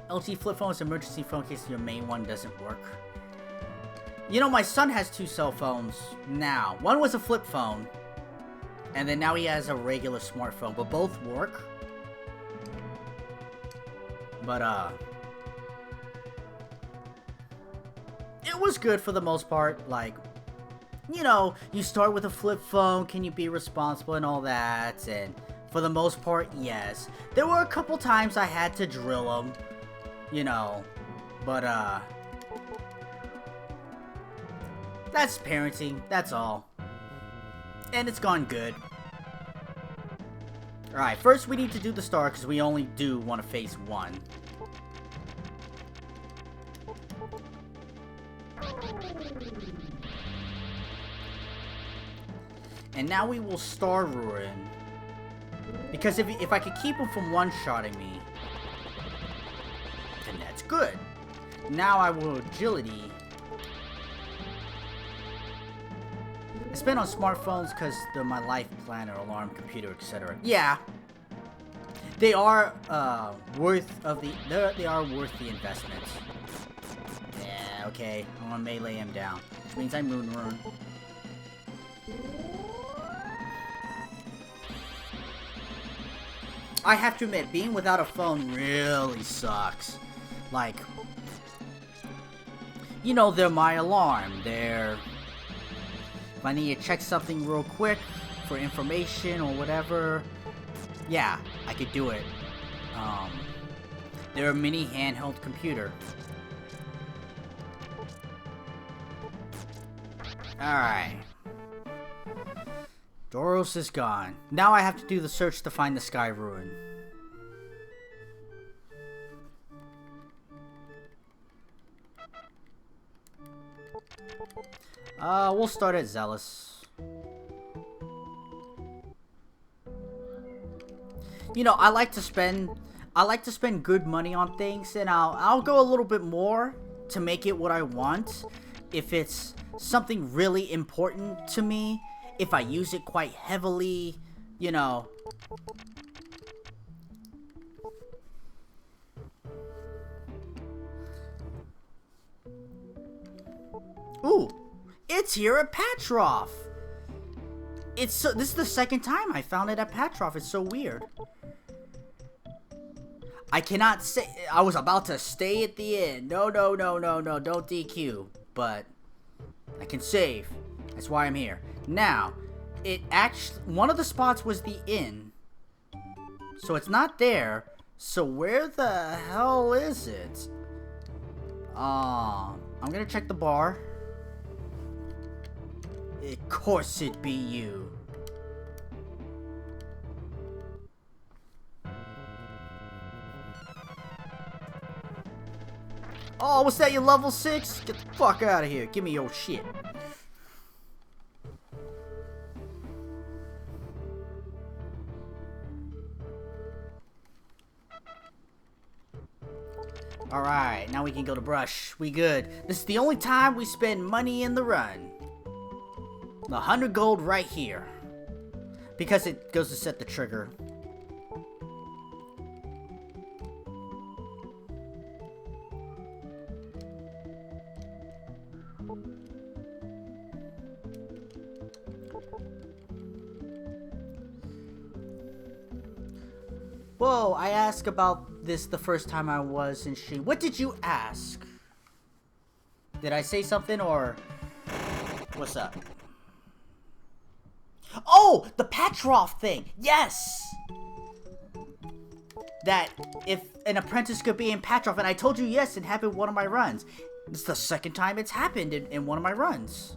LG flip phone is an emergency phone in case your main one doesn't work. You know, my son has 2 cell phones now. One was a flip phone, and then now he has a regular smartphone, but both work. But, it was good for the most part. Like, you know, you start with a flip phone, can you be responsible and all that, and for the most part, yes. There were a couple times I had to drill him, you know, but, that's parenting, that's all. And it's gone good. Alright, first we need to do the star because we only do want to face one. And now we will star ruin. Because if I could keep him from one-shotting me, then that's good. Now I will agility. I spend on smartphones because they're my life planner, alarm, computer, etc. Yeah, they are worth the investment. Yeah, okay. I'm gonna melee him down, which means I moon rune. I have to admit, being without a phone really sucks. Like, you know, they're my alarm. They're... If I need to check something real quick for information or whatever, yeah, I could do it. They're a mini handheld computer. Alright. Doros is gone. Now I have to do the search to find the Sky Ruin. We'll start at Zealous. You know, I like to spend good money on things, and I'll go a little bit more to make it what I want. If it's something really important to me, if I use it quite heavily, you know. Ooh, it's here at Patroff. This is the second time I found it at Patroff. It's so weird. I cannot say. I was about to stay at the end. No, don't DQ. But I can save. That's why I'm here. Now, it actually, one of the spots was the inn. So it's not there. So where the hell is it? I'm gonna check the bar. Of course it be you. Oh, what's that, you level 6? Get the fuck out of here. Give me your shit. Alright, now we can go to Brush. We good. This is the only time we spend money in the run. The 100 gold right here. Because it goes to set the trigger. Whoa, I asked about this the first time I was in stream. What did you ask? Did I say something or... What's up? Oh, the Petrov thing. Yes! That if an apprentice could be in Petrov, and I told you yes, it happened in one of my runs. It's the second time it's happened in one of my runs.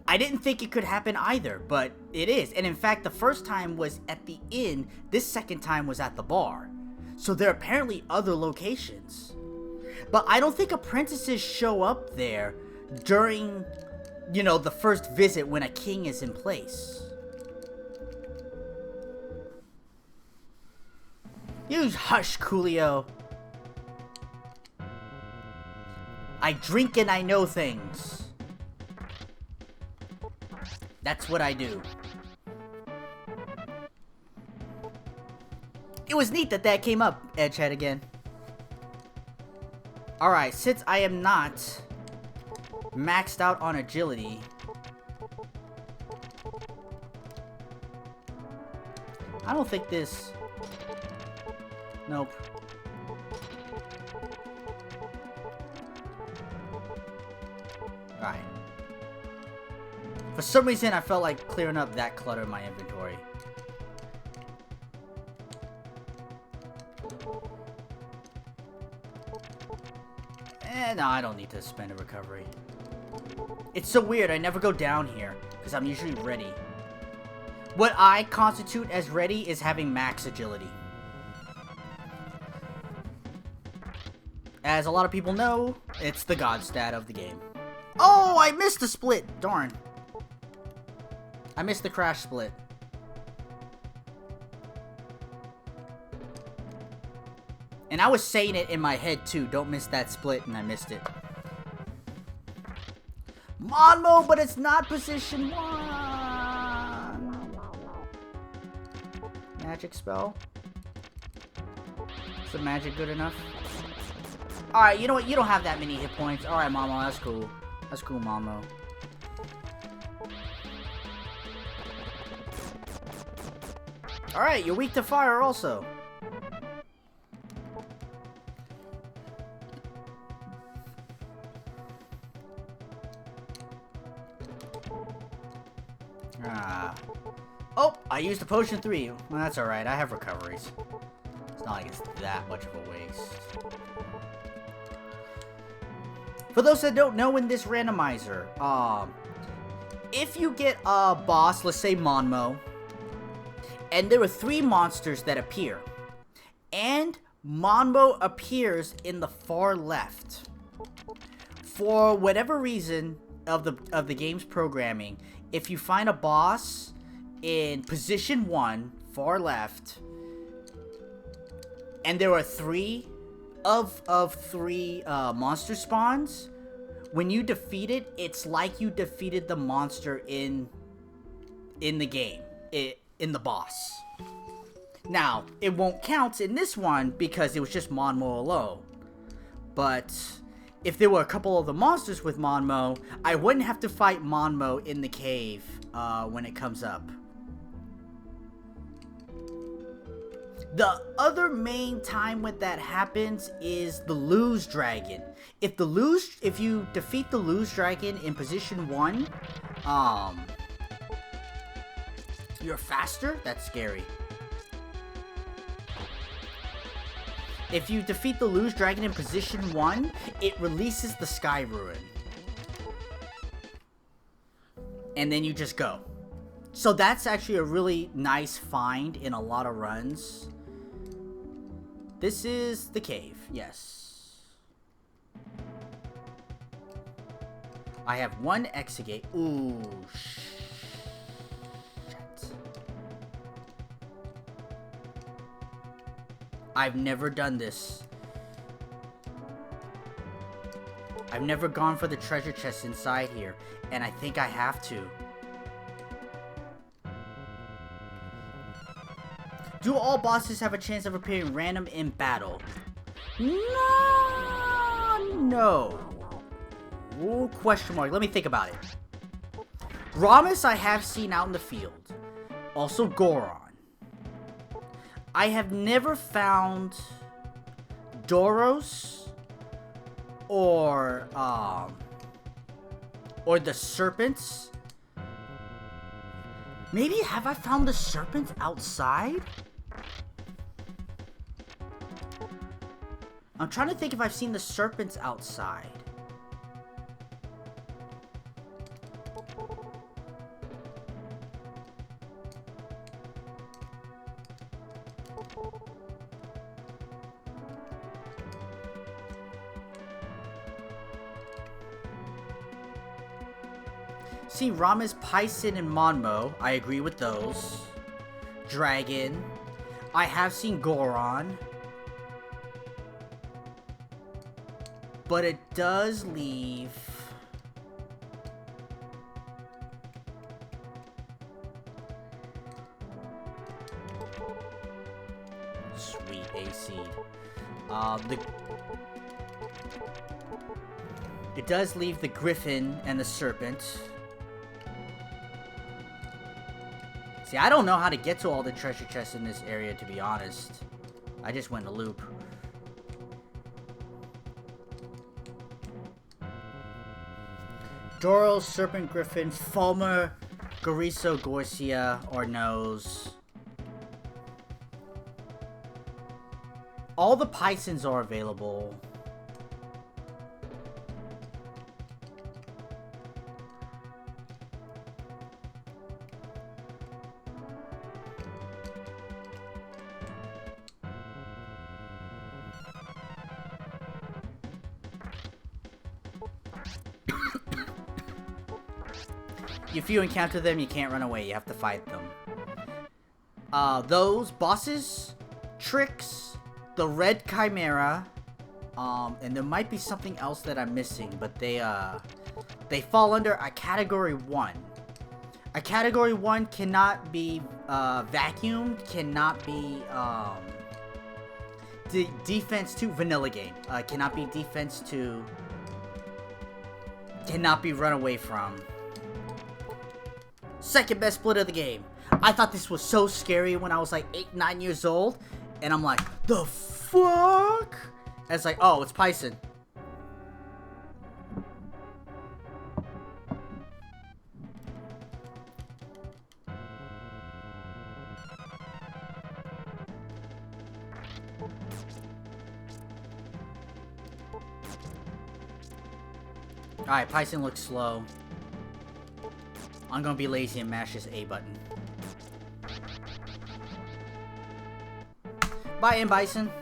I didn't think it could happen either, but it is. And in fact, the first time was at the inn. This second time was at the bar. So there are apparently other locations. But I don't think apprentices show up there during, you know, the first visit when a king is in place. You hush, Coolio. I drink and I know things. That's what I do. It was neat that that came up, Edgehead again. Alright, since I am not maxed out on agility, I don't think this... Nope. Alright. For some reason, I felt like clearing up that clutter in my inventory. No, I don't need to spend a recovery. It's so weird, I never go down here, because I'm usually ready. What I constitute as ready is having max agility. As a lot of people know, it's the god stat of the game. Oh, I missed the split! Darn. I missed the crash split. And I was saying it in my head too, don't miss that split, and I missed it. Monmo, but it's not position 1! Magic spell? Is the magic good enough? Alright, you know what? You don't have that many hit points. Alright, Momo, that's cool. That's cool, Momo. Alright, you're weak to fire also. Oh, I used a potion 3. Well, that's alright. I have recoveries. It's not like it's that much of a waste. For those that don't know, in this randomizer, if you get a boss, let's say Monmo, and there are 3 monsters that appear, and Monmo appears in the far left, for whatever reason of the game's programming, if you find a boss in position 1, far left, and there are 3 of 3 monster spawns, when you defeat it, it's like you defeated the monster in the game, in the boss. Now, it won't count in this one because it was just Monmo alone. But if there were a couple of the monsters with Monmo, I wouldn't have to fight Monmo in the cave when it comes up. The other main time when that happens is the Lose Dragon. If you defeat the Lose Dragon in position 1, you're faster? That's scary. If you defeat the Lose Dragon in position 1, it releases the Sky Ruin. And then you just go. So that's actually a really nice find in a lot of runs. This is the cave, yes. I have 1 Exegate. Ooh, shit. I've never done this. I've never gone for the treasure chest inside here, and I think I have to. Do all bosses have a chance of appearing random in battle? No. Ooh, question mark. Let me think about it. Ramus I have seen out in the field. Also Goron. I have never found Doros or the serpents. Maybe have I found the serpents outside? I'm trying to think if I've seen the serpents outside. See, Rama's Python and Monmo. I agree with those. Dragon. I have seen Goron. But it does leave... Sweet A-Seed. It does leave the Griffin and the Serpent. See, I don't know how to get to all the treasure chests in this area, to be honest. I just went in a loop. Doros, Serpent, Griffin, Fulmer, Goriso, Gorcia, or Nose. All the Pythons are available. If you encounter them, you can't run away. You have to fight them. Those bosses, Tricks, the Red Chimera, and there might be something else that I'm missing, but they fall under a Category 1. A Category 1 cannot be vacuumed, cannot be Defense 2, vanilla game. Cannot be Defense 2, cannot be run away from. Second best split of the game. I thought this was so scary when I was like 8, 9 years old. And I'm like, the fuck? And it's like, oh, it's Python. Alright, Python looks slow. I'm gonna be lazy and mash this A button. Bye, M. Bison.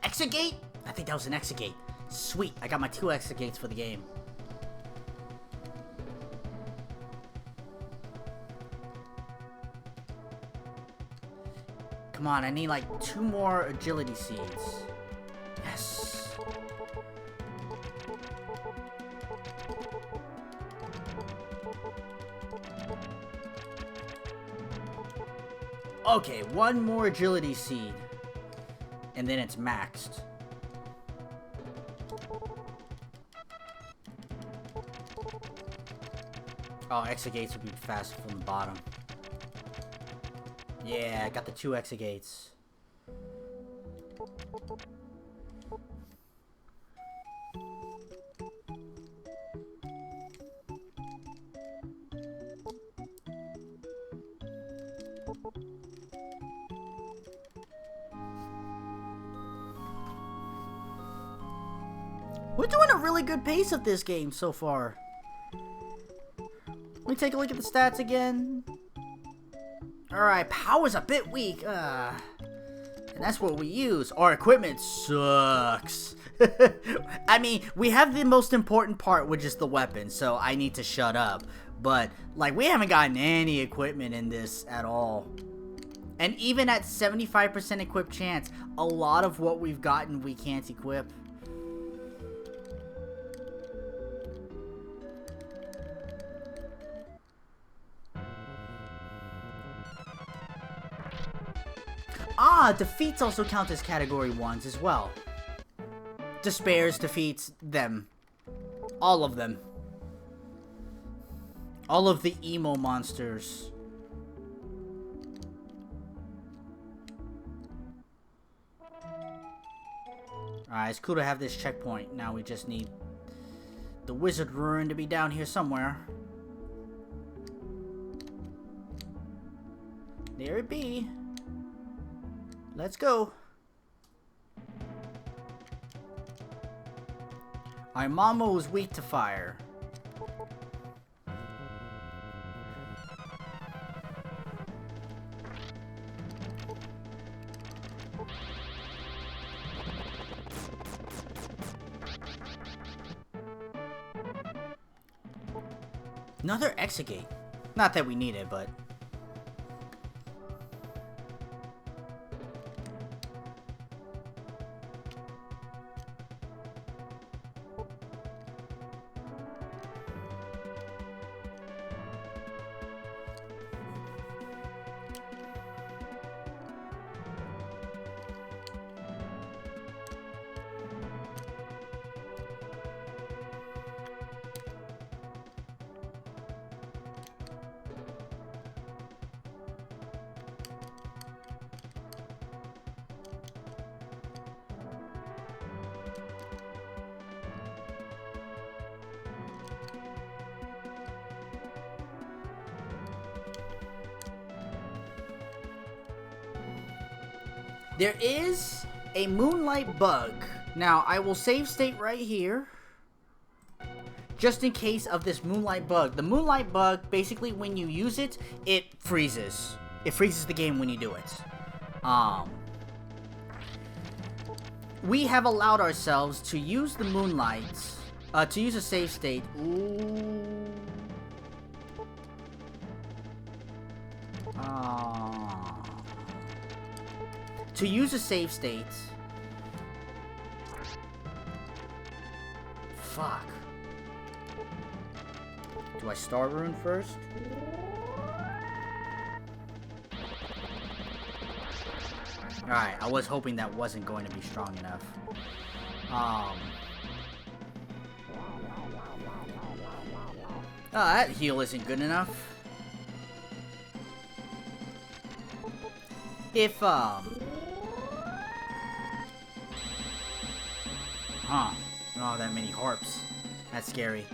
Exegate? I think that was an Exegate. Sweet, I got my 2 Exegates for the game. Come on, I need like 2 more agility seeds. Yes. Okay, 1 more agility seed. And then it's maxed. Oh, Exegates would be faster from the bottom. Yeah, I got the 2 Exegates. We're doing a really good pace of this game so far. Let me take a look at the stats again. Alright, power's a bit weak. And that's what we use. Our equipment sucks. I mean, we have the most important part, which is the weapon, so I need to shut up. But, like, we haven't gotten any equipment in this at all. And even at 75% equip chance, a lot of what we've gotten we can't equip. Ah, defeats also count as category 1s as well. Despairs defeats them. All of them. All of the emo monsters. Alright, it's cool to have this checkpoint. Now we just need the wizard ruin to be down here somewhere. There it be. Let's go. Our mama was weak to fire. Another exit gate. Not that we need it, but... There is a moonlight bug. Now, I will save state right here, just in case of this moonlight bug. The moonlight bug, basically, when you use it, it freezes. It freezes the game when you do it. We have allowed ourselves to use the moonlight, to use a save state. Ooh. To use a save state. Fuck. Do I star rune first? Alright, I was hoping that wasn't going to be strong enough. Oh, that heal isn't good enough. If, Oh, that many harps. That's scary.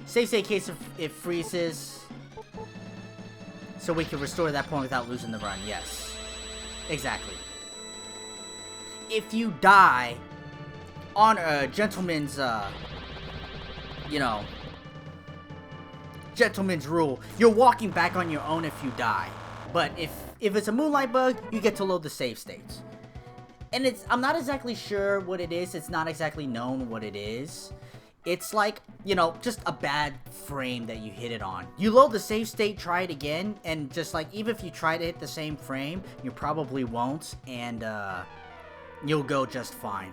Save state case if it freezes. So we can restore that point without losing the run. Yes. Exactly. If you die on a gentleman's, gentleman's rule, you're walking back on your own if you die. But if it's a moonlight bug, you get to load the save states. And I'm not exactly sure what it is. It's not exactly known what it is. It's like, just a bad frame that you hit it on. You load the save state, try it again, and just like, even if you try to hit the same frame, you probably won't, and you'll go just fine.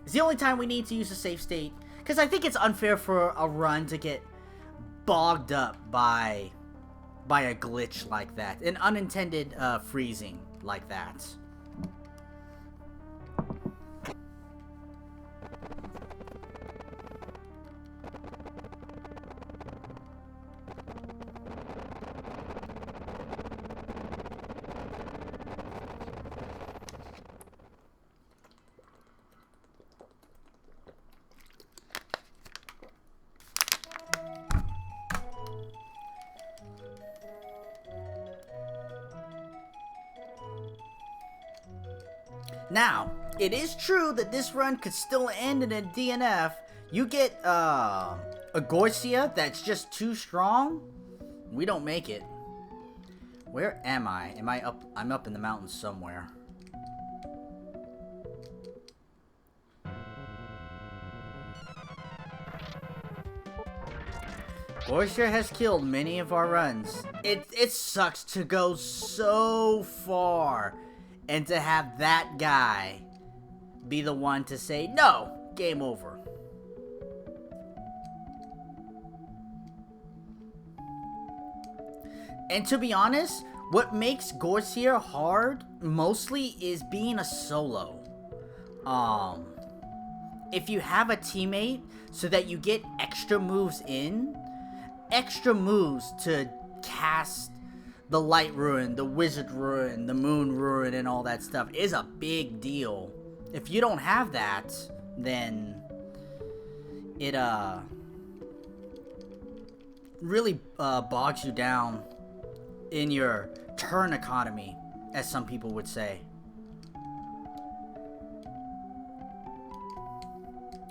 It's the only time we need to use a save state, because I think it's unfair for a run to get bogged up by a glitch like that. An unintended freezing like that. Now, it is true that this run could still end in a DNF. You get a Gorcia that's just too strong, we don't make it. Where am I? Am I up? I'm up in the mountains somewhere. Gorcia has killed many of our runs. It sucks to go so far and to have that guy be the one to say, no, game over. And to be honest, what makes Gorcia hard mostly is being a solo. If you have a teammate so that you get extra moves in, extra moves to cast the light ruin, the wizard ruin, the moon ruin, and all that stuff is a big deal If you don't have that, then it really bogs you down in your turn economy, as some people would say.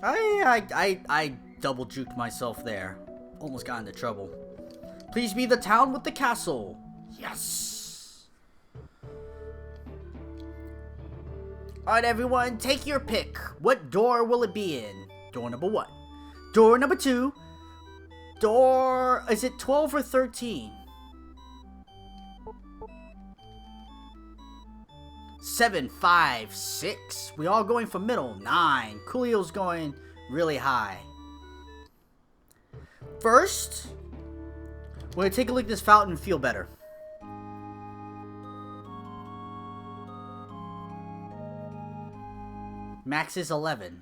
I double juked myself there. Almost got into trouble. Please be the town with the castle. Yes. Alright, everyone, take your pick. What door will it be in? Door number 1. Door number 2. Door... Is it 12 or 13? 7, 5, 6. We all going for middle. 9. Coolio's going really high. First, we're going to take a look at this fountain and feel better. Max is 11.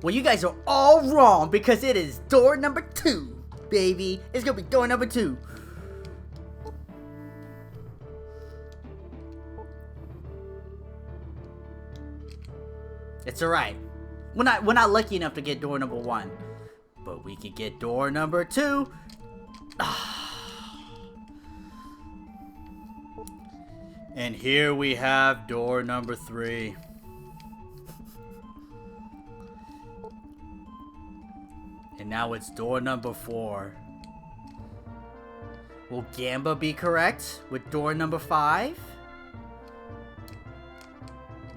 Well, you guys are all wrong because it is door number 2, baby. It's going to be door number 2. It's alright. We're not lucky enough to get door number 1. But we could get door number 2. And here we have door number 3. And now it's door number 4. Will Gamba be correct with door number 5?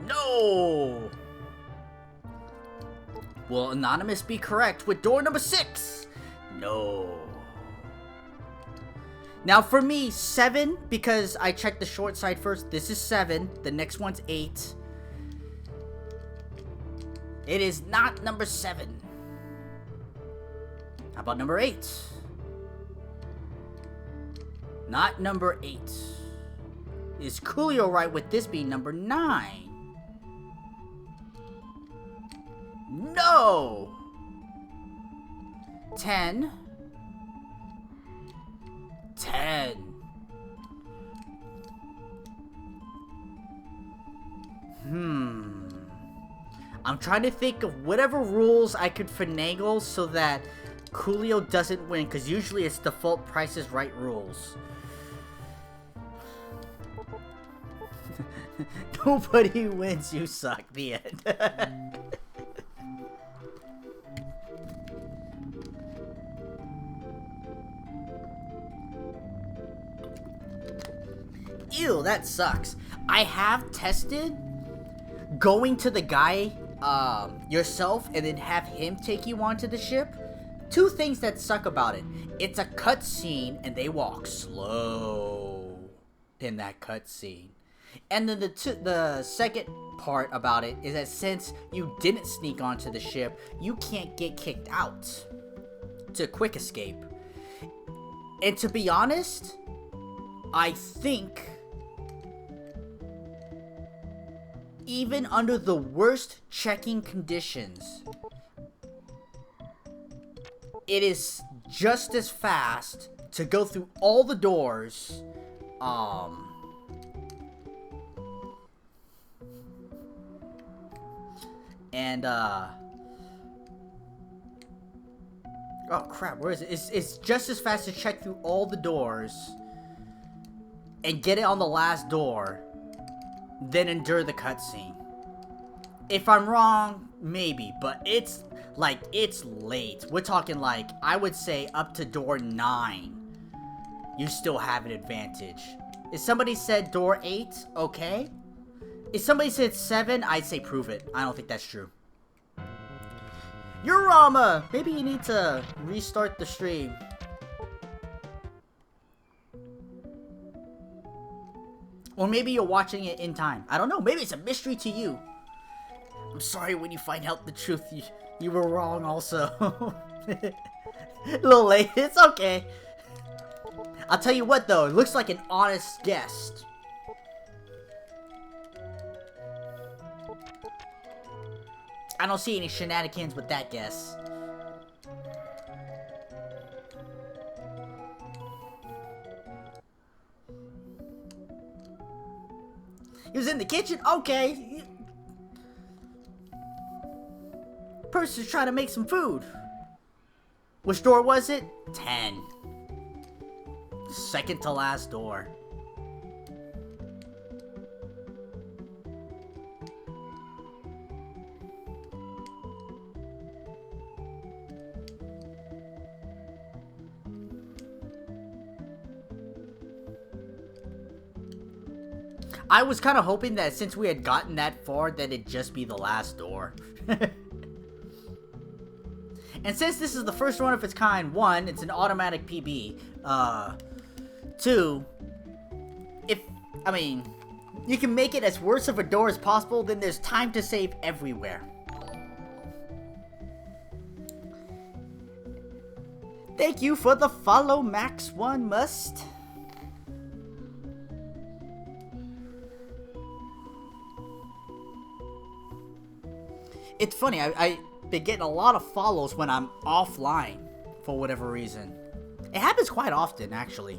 No! Will Anonymous be correct with door number 6? No. Now for me, 7, because I checked the short side first. This is 7. The next one's 8. It is not number 7. How about number 8? Not number 8. Is Coolio right with this being number 9? No! 10. 10. I'm trying to think of whatever rules I could finagle so that Coolio doesn't win, because usually it's default Price is Right rules. Nobody wins, you suck. The end. Ew, that sucks. I have tested going to the guy yourself and then have him take you onto the ship. 2 things that suck about it. It's a cutscene and they walk slow in that cutscene. And then the second part about it is that since you didn't sneak onto the ship, you can't get kicked out to quick escape. And to be honest, I think even under the worst checking conditions, it is just as fast to go through all the doors, and oh crap, where is it? It's just as fast to check through all the doors and get it on the last door than endure the cutscene. If I'm wrong, maybe, but it's like, it's late. We're talking like, I would say up to door 9, you still have an advantage. If somebody said door 8, okay. If somebody said 7, I'd say prove it. I don't think that's true. Urama! Maybe you need to restart the stream. Or maybe you're watching it in time. I don't know. Maybe it's a mystery to you. I'm sorry when you find out the truth. You were wrong also. A little late. It's okay. I'll tell you what though. It looks like an honest guest. I don't see any shenanigans with that guess. He was in the kitchen? Okay. person's trying to make some food. Which door was it? 10. Second to last door. I was kind of hoping that since we had gotten that far, that it'd just be the last door. And since this is the first one of its kind, 1, it's an automatic PB. 2, you can make it as worse of a door as possible, then there's time to save everywhere. Thank you for the follow, Max1 Must. It's funny, I've been getting a lot of follows when I'm offline, for whatever reason. It happens quite often, actually.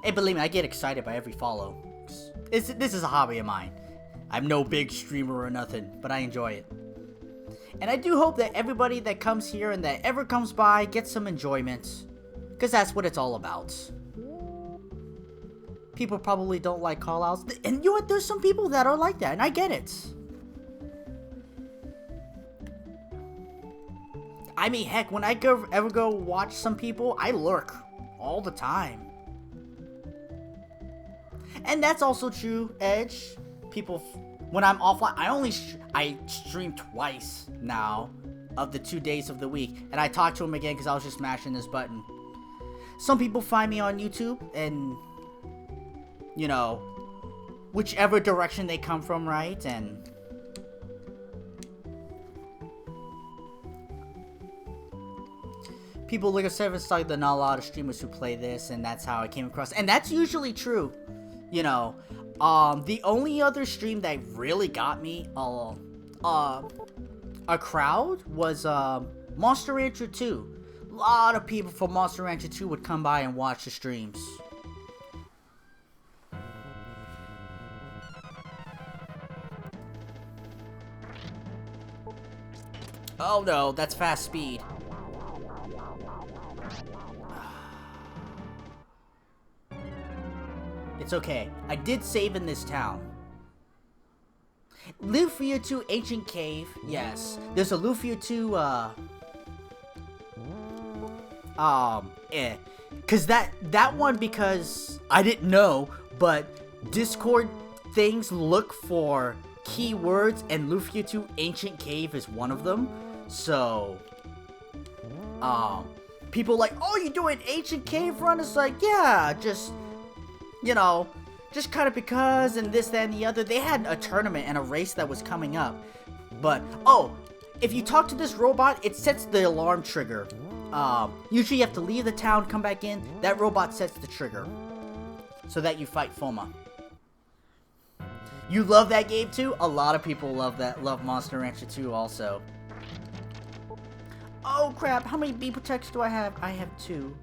Hey, believe me, I get excited by every follow. This is a hobby of mine. I'm no big streamer or nothing, but I enjoy it. And I do hope that everybody that comes here and that ever comes by gets some enjoyment. Because that's what it's all about. People probably don't like callouts. And you know what? There's some people that are like that, and I get it. I mean, heck, when I ever go watch some people, I lurk all the time. And that's also true, Edge. People, when I'm offline, I stream twice now of the 2 days of the week. And I talk to them again because I was just mashing this button. Some people find me on YouTube and, you know, whichever direction they come from, right? And people look at 7th Saga, there are not a lot of streamers who play this, and that's how I came across. And that's usually true. You know, the only other stream that really got me a crowd was Monster Rancher 2. A lot of people from Monster Rancher 2 would come by and watch the streams. Oh no, that's fast speed. It's okay. I did save in this town. Lufia 2 Ancient Cave. Yes. There's a Lufia 2, Cause that one, because I didn't know, but Discord things look for keywords, and Lufia 2 Ancient Cave is one of them. So, people like, oh, you doing Ancient Cave run? It's like, yeah, just, you know, just kind of because, and this, that, and the other. They had a tournament and a race that was coming up. But, oh, if you talk to this robot, it sets the alarm trigger. Usually you have to leave the town, come back in. That robot sets the trigger so that you fight Foma. You love that game too? A lot of people love Monster Rancher 2 also. Oh crap, how many bee protects do I have? I have 2.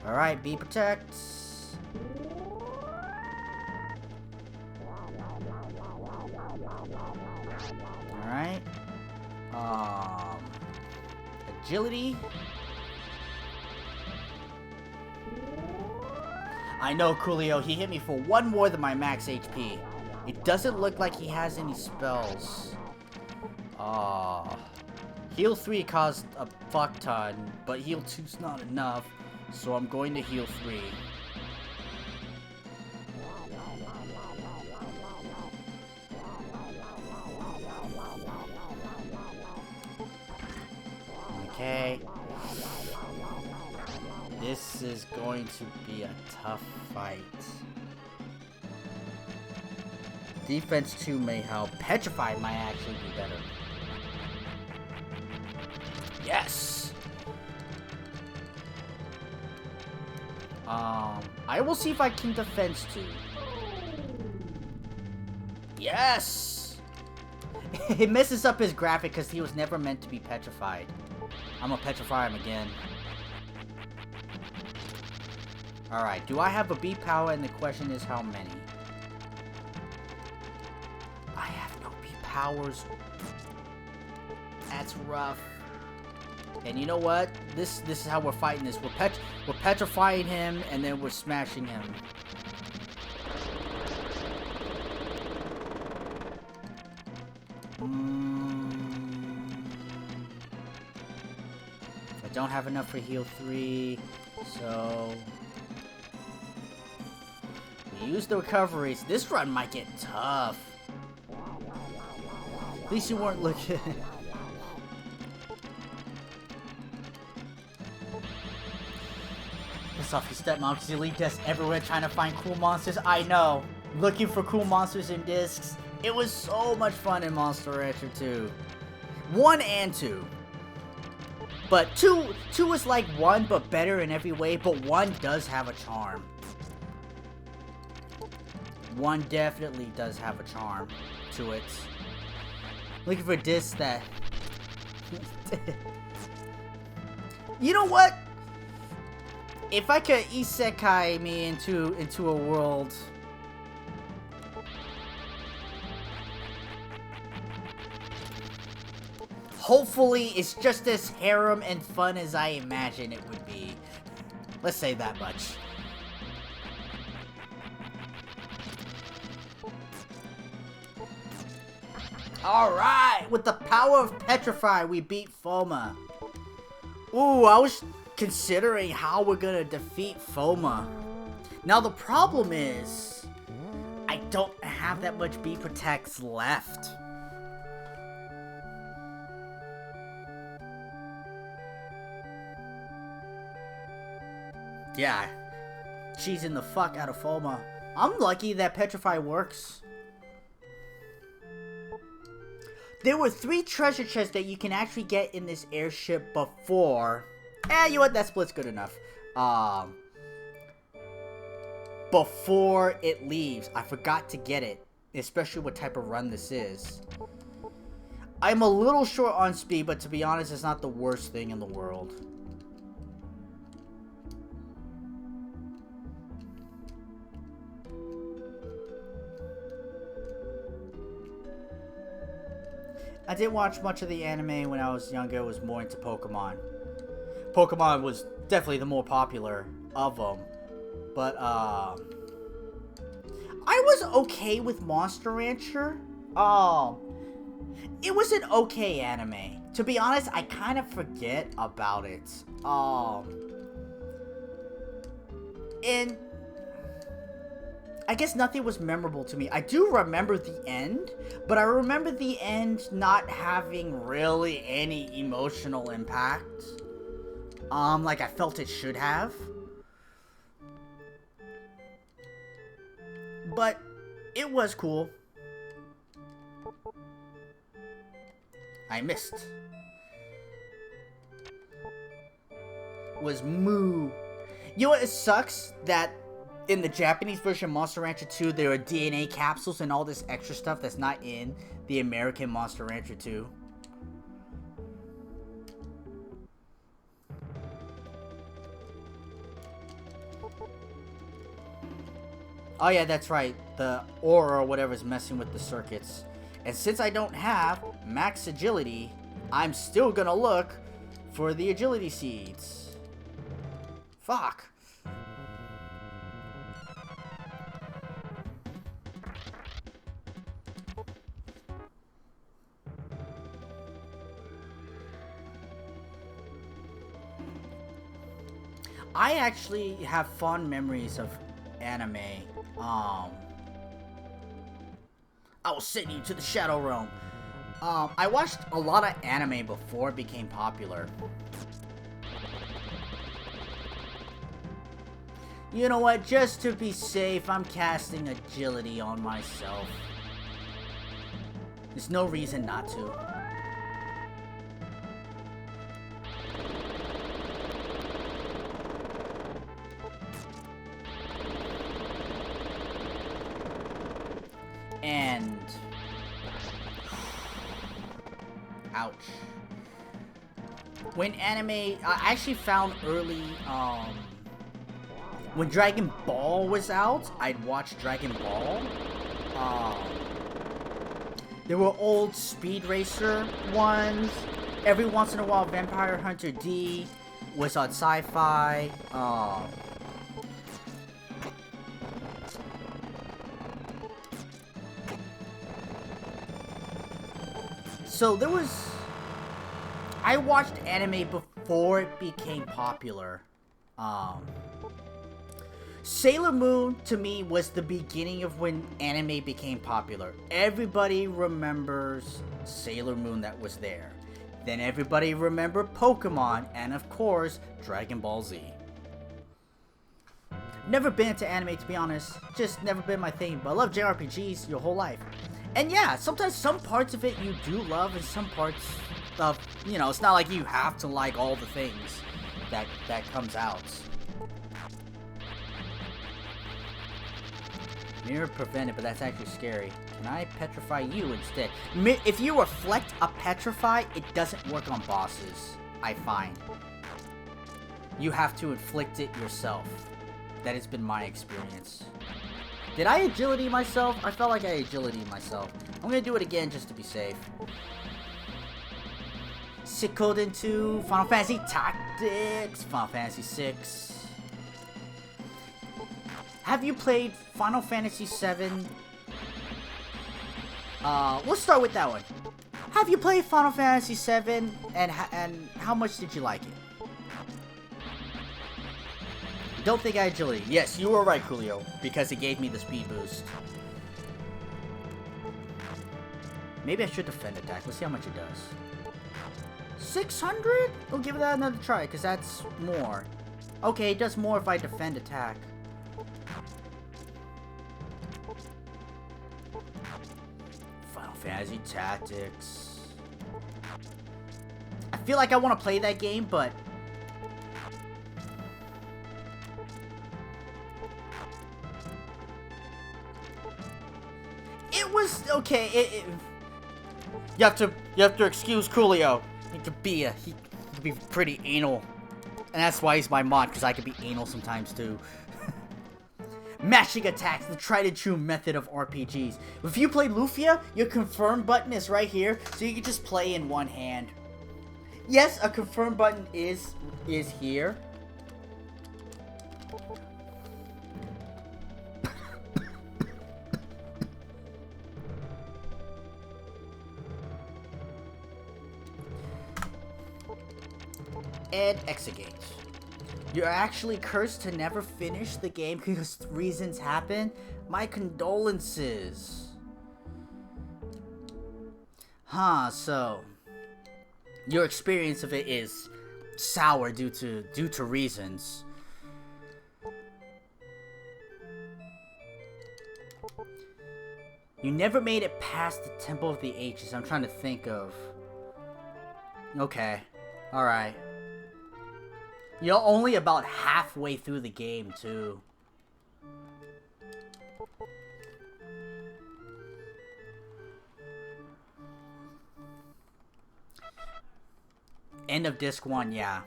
Alright, bee protects. Alright. Agility. I know, Coolio, he hit me for 1 more than my max HP. It doesn't look like he has any spells. Heal 3 cost a fuck ton, but heal 2's not enough, so I'm going to heal 3. Okay. This is going to be a tough fight. Defense 2 may help. Petrified might actually be better. Yes! I will see if I can defense 2. Yes! It messes up his graphic because he was never meant to be petrified. I'm gonna petrify him again. Alright, do I have a bee power? And the question is how many? I have no powers. That's rough. And you know what? This is how we're fighting this. We're petrifying him, and then we're smashing him. I don't have enough for heal 3, so we use the recoveries. This run might get tough. At least you weren't looking. Piss off your stepmom because you leave us everywhere trying to find cool monsters. I know. Looking for cool monsters in discs. It was so much fun in Monster Rancher 2. 1 and 2. But 2 is like 1, but better in every way. But 1 does have a charm. 1 definitely does have a charm to it. Looking for discs that... You know what? If I could isekai me into a world... Hopefully, it's just as harem and fun as I imagine it would be. Let's say that much. Alright! With the power of Petrify, we beat Foma. Ooh, I was considering how we're gonna defeat Foma. Now, the problem is... I don't have that much B Protects left. Yeah, cheesing the fuck out of Foma. I'm lucky that Petrify works. There were 3 treasure chests that you can actually get in this airship before. You know what? That split's good enough. Before it leaves. I forgot to get it. Especially what type of run this is. I'm a little short on speed, but to be honest, it's not the worst thing in the world. I didn't watch much of the anime when I was younger. I was more into Pokemon. Pokemon was definitely the more popular of them. But, I was okay with Monster Rancher. It was an okay anime. To be honest, I kind of forget about it. And I guess nothing was memorable to me. I do remember the end, but I remember the end not having really any emotional impact. Like I felt it should have. But it was cool. I missed. Was Moo. You know what? It sucks that in the Japanese version of Monster Rancher 2, there are DNA capsules and all this extra stuff that's not in the American Monster Rancher 2. Oh yeah, that's right. The aura or whatever is messing with the circuits. And since I don't have max agility, I'm still gonna look for the agility seeds. Fuck. I actually have fond memories of anime. I will send you to the Shadow Realm. I watched a lot of anime before it became popular. You know what? Just to be safe, I'm casting agility on myself. There's no reason not to. And ouch. When anime, I actually found early, when Dragon Ball was out, I'd watch Dragon Ball. There were old Speed Racer ones. Every once in a while, Vampire Hunter D was on Sci-Fi. So there was... I watched anime before it became popular. Sailor Moon, to me, was the beginning of when anime became popular. Everybody remembers Sailor Moon that was there. Then everybody remembered Pokemon, and of course, Dragon Ball Z. Never been into anime, to be honest. Just never been my thing, but I love JRPGs your whole life. And yeah, sometimes some parts of it you do love, and some parts of, you know, it's not like you have to like all the things that comes out. Mirror prevented, but that's actually scary. Can I petrify you instead? If you reflect a petrify, it doesn't work on bosses, I find. You have to inflict it yourself. That has been my experience. Did I agility myself? I felt like I agility myself. I'm gonna do it again just to be safe. Sicked into Final Fantasy Tactics, Final Fantasy 6. Have you played Final Fantasy 7? Let's start with that one. Have you played Final Fantasy 7, and how much did you like it? Don't think I agility. Yes, you were right, Coolio, because it gave me the speed boost. Maybe I should defend attack. Let's see how much it does. 600? We'll give that another try, because that's more. Okay, it does more if I defend attack. Final Fantasy Tactics. I feel like I want to play that game, but... it was okay. You have to excuse Coolio. He could be pretty anal, and that's why he's my mod, because I could be anal sometimes too. Mashing attacks, the tried and true method of RPGs. If you play Lufia, your confirm button is right here, so you can just play in one hand. Yes, a confirm button is here. And exegate. You're actually cursed to never finish the game because reasons happen? My condolences. Huh, so your experience of it is sour due to reasons. You never made it past the Temple of the Ages. I'm trying to think of... okay. Alright. You're only about halfway through the game, too. End of disc 1, yeah.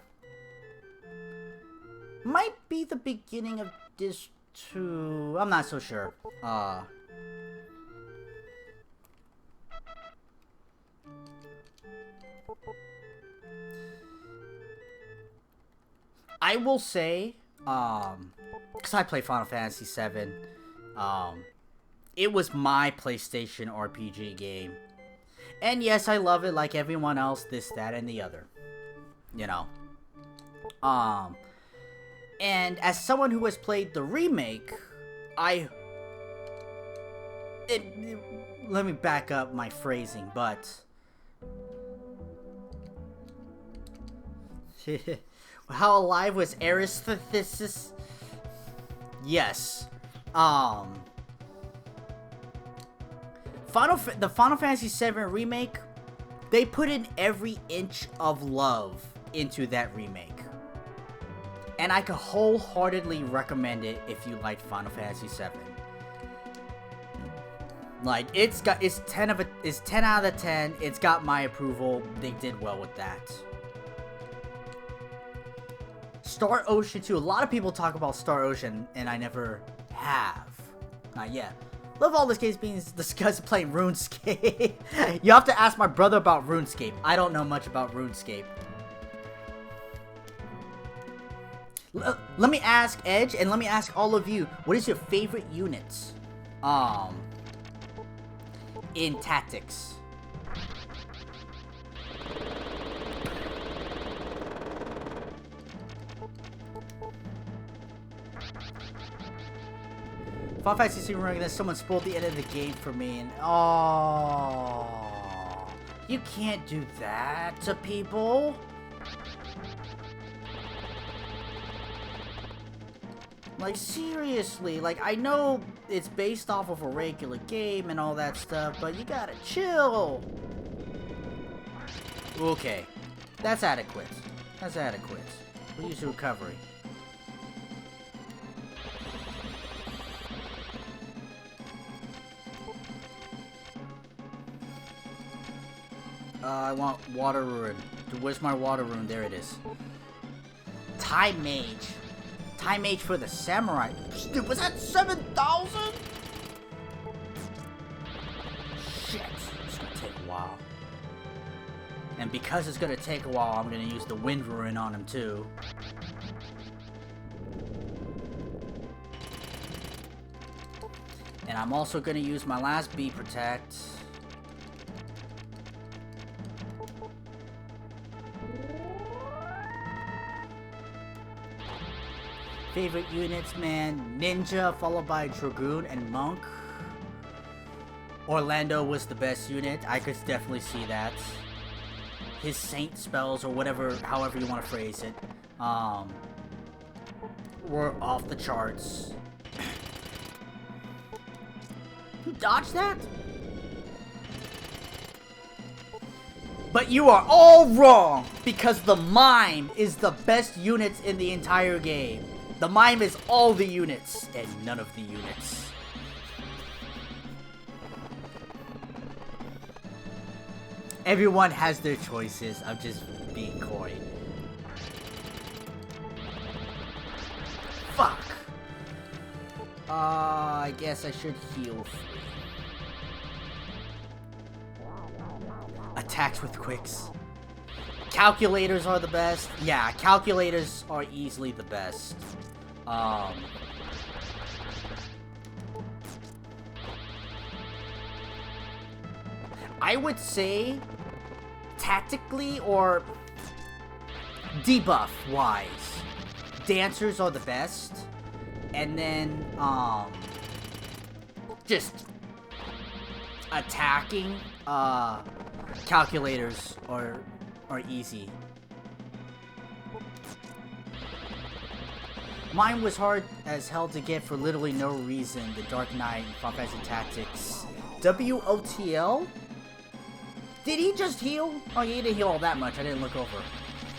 Might be the beginning of disc 2. I'm not so sure. I will say, because I play Final Fantasy 7, it was my PlayStation RPG game. And yes, I love it like everyone else, this, that, and the other. You know. And as someone who has played the remake, let me back up my phrasing, but... How alive was Aristhesis? Yes. The Final Fantasy VII remake, they put in every inch of love into that remake. And I could wholeheartedly recommend it if you liked Final Fantasy VII. Like, it's 10 out of 10. It's got my approval. They did well with that. Star Ocean 2. A lot of people talk about Star Ocean, and I never have. Not yet. Love all this game's being discussed playing RuneScape. You have to ask my brother about RuneScape. I don't know much about RuneScape. Let me ask Edge, and let me ask all of you, what is your favorite units in Tactics? Final Fantasy 16 running this, someone spoiled the end of the game for me, and oh, you can't do that to people. Like, seriously, like, I know it's based off of a regular game and all that stuff, but you gotta chill. Okay, that's adequate. That's adequate. We'll use the recovery. I want Water Rune. Where's my Water Rune? There it is. Time Mage. Time Mage for the Samurai. Dude, was that 7,000? Shit. It's gonna take a while. And because it's gonna take a while, I'm gonna use the Wind Rune on him too. And I'm also gonna use my last B Protect. Favorite units, man, Ninja followed by Dragoon and Monk. Orlando was the best unit. I could definitely see that. His Saint spells, or whatever, however you want to phrase it, were off the charts. You dodged that? But you are all wrong, because the Mime is the best units in the entire game. The Mime is all the units, and none of the units. Everyone has their choices. I'm just being coy. Fuck. I guess I should heal. Attacks with quicks. Calculators are the best. Yeah, calculators are easily the best. I would say tactically or debuff wise, dancers are the best, and then just attacking calculators are easy. Mine was hard as hell to get for literally no reason. The Dark Knight and Final Fantasy Tactics. WOTL? Did he just heal? Oh, he didn't heal all that much. I didn't look over.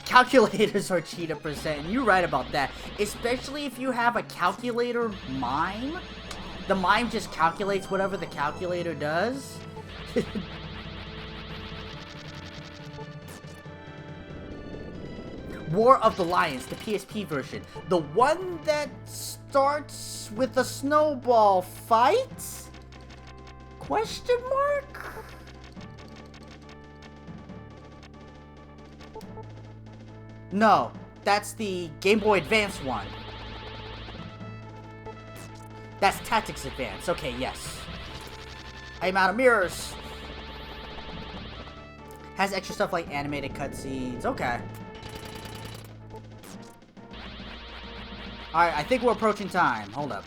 Calculators are cheetah percent, and you're right about that. Especially if you have a calculator mime. The mime just calculates whatever the calculator does. War of the Lions, the PSP version. The one that starts with a snowball fight? Question mark? No, that's the Game Boy Advance one. That's Tactics Advance. Okay, yes. I'm out of mirrors. Has extra stuff like animated cutscenes. Okay. Alright, I think we're approaching time. Hold up.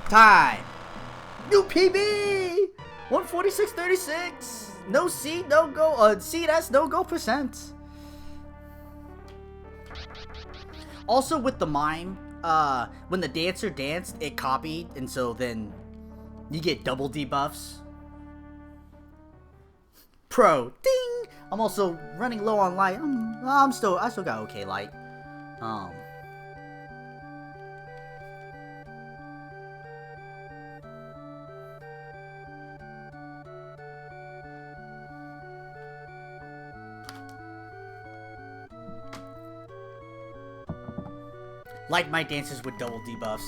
Time! New PB! 146.36! No seed, no go, SeedS, no go percent. Also with the mime, when the dancer danced, it copied, and so then you get double debuffs. Pro, ding! I'm also running low on light. I still got okay light. Like my dances with double debuffs.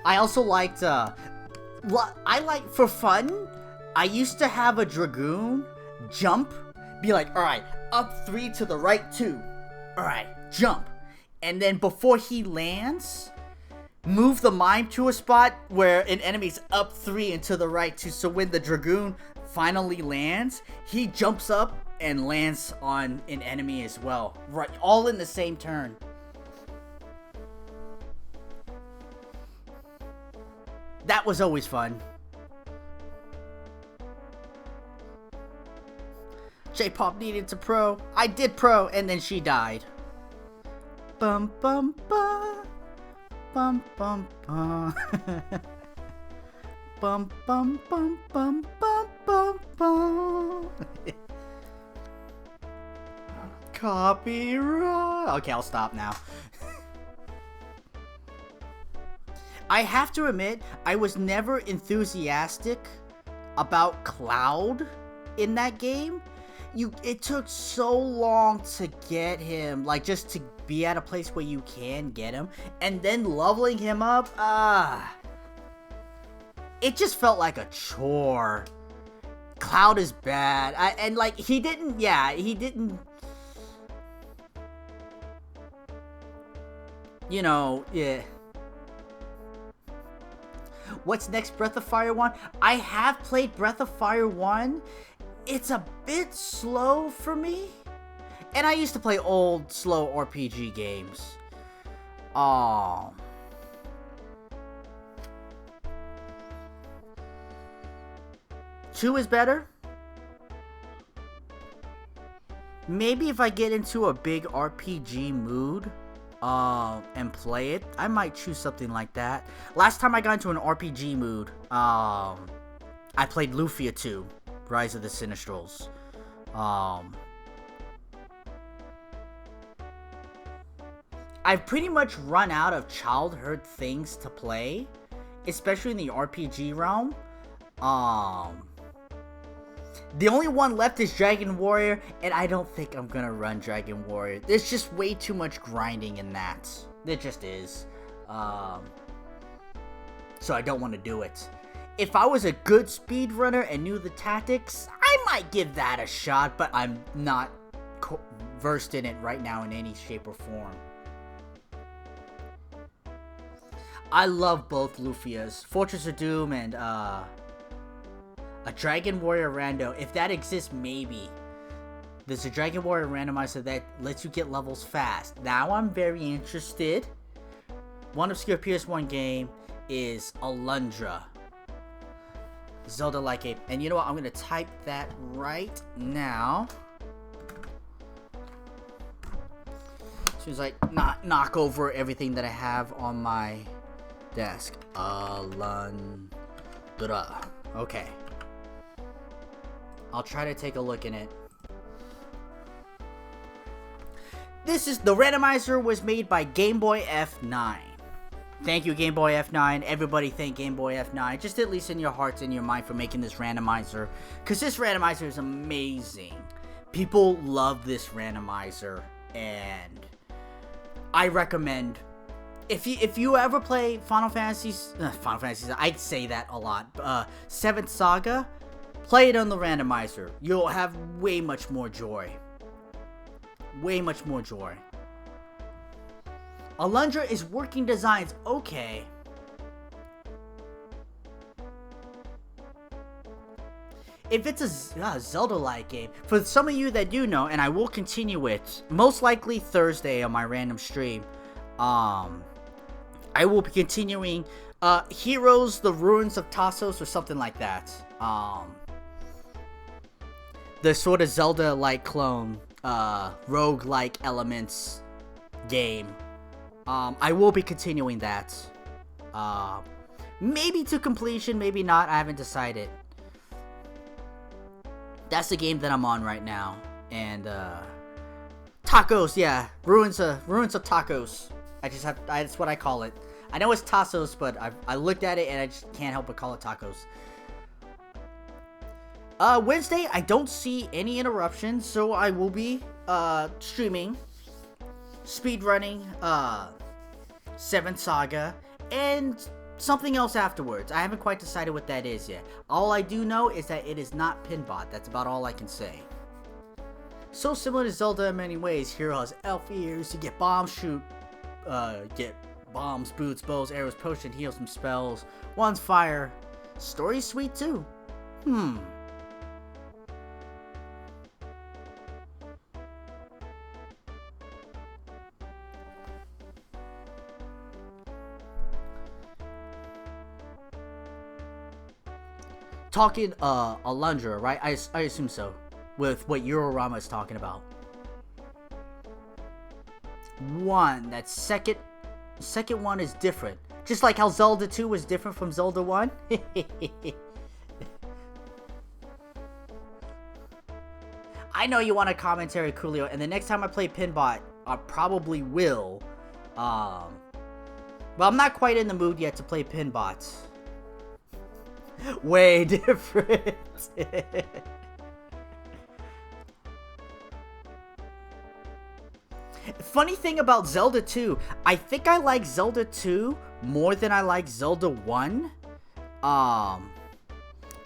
I also liked, for fun, I used to have a Dragoon jump, be like, alright, up 3 to the right 2. Alright, jump. And then before he lands, move the mime to a spot where an enemy's up 3 and to the right 2. So when the Dragoon finally lands, he jumps up and lands on an enemy as well. Right, all in the same turn. That was always fun. J-pop needed to pro. I did pro, and then she died. Bum bum bum. Bum bum bum. Bum bum bum bum bum bum bum. Copyright. Okay, I'll stop now. I have to admit, I was never enthusiastic about Cloud in that game. It took so long to get him, like, just to be at a place where you can get him, and then leveling him up, it just felt like a chore. Cloud is bad, and like, he didn't, you know, yeah. What's next, Breath of Fire 1? I have played Breath of Fire 1. It's a bit slow for me. And I used to play old, slow RPG games. 2 is better. Maybe if I get into a big RPG mood, and play it, I might choose something like that. Last time I got into an RPG mood, I played Lufia 2, Rise of the Sinistrals. I've pretty much run out of childhood things to play, especially in the RPG realm. The only one left is Dragon Warrior, and I don't think I'm gonna run Dragon Warrior. There's just way too much grinding in that. There just is. So I don't want to do it. If I was a good speedrunner and knew the tactics, I might give that a shot, but I'm not versed in it right now in any shape or form. I love both Lufias. Fortress of Doom and, a Dragon Warrior Rando. If that exists, maybe. There's a Dragon Warrior Randomizer that lets you get levels fast. Now I'm very interested. One obscure PS1 game is Alundra. Zelda-like game. And you know what? I'm going to type that right now. As soon as I knock over everything that I have on my desk. Alundra. Okay. I'll try to take a look in it. This is the randomizer was made by Game Boy F9. Thank you, Game Boy F9. Everybody thank Game Boy F9. Just at least in your hearts and your mind for making this randomizer. Because this randomizer is amazing. People love this randomizer. And I recommend, if you ever play Final Fantasies, I'd say that a lot. 7th Saga, play it on the randomizer. You'll have way much more joy. Way much more joy. Alundra is working designs. Okay. If it's a Zelda-like game, for some of you that do know, and I will continue it, most likely Thursday on my random stream, I will be continuing Heroes, the Ruins of Tassos, or something like that. The sort of Zelda-like clone, rogue-like elements game. I will be continuing that. Maybe to completion, maybe not. I haven't decided. That's the game that I'm on right now. And Tacos, yeah, Ruins of Tacos. That's what I call it. I know it's Tassos, but I looked at it and I just can't help but call it Tacos. Wednesday, I don't see any interruptions, so I will be streaming. speedrunning 7th Saga, and something else afterwards. I haven't quite decided what that is yet. All I do know is that it is not Pinbot. That's about all I can say. So similar to Zelda in many ways, Hero has elf ears to get bombs, get bombs, boots, bows, arrows, potion, heals some spells, one's fire. Story's sweet too. Talking Alundra, right? I assume so. With what Eurorama is talking about. That second one is different. Just like how Zelda 2 was different from Zelda 1. I know you want a commentary, Coolio, and the next time I play Pinbot, I probably will. But I'm not quite in the mood yet to play Pinbot. Way different. Funny thing about Zelda 2, I think I like Zelda 2 more than I like Zelda 1. And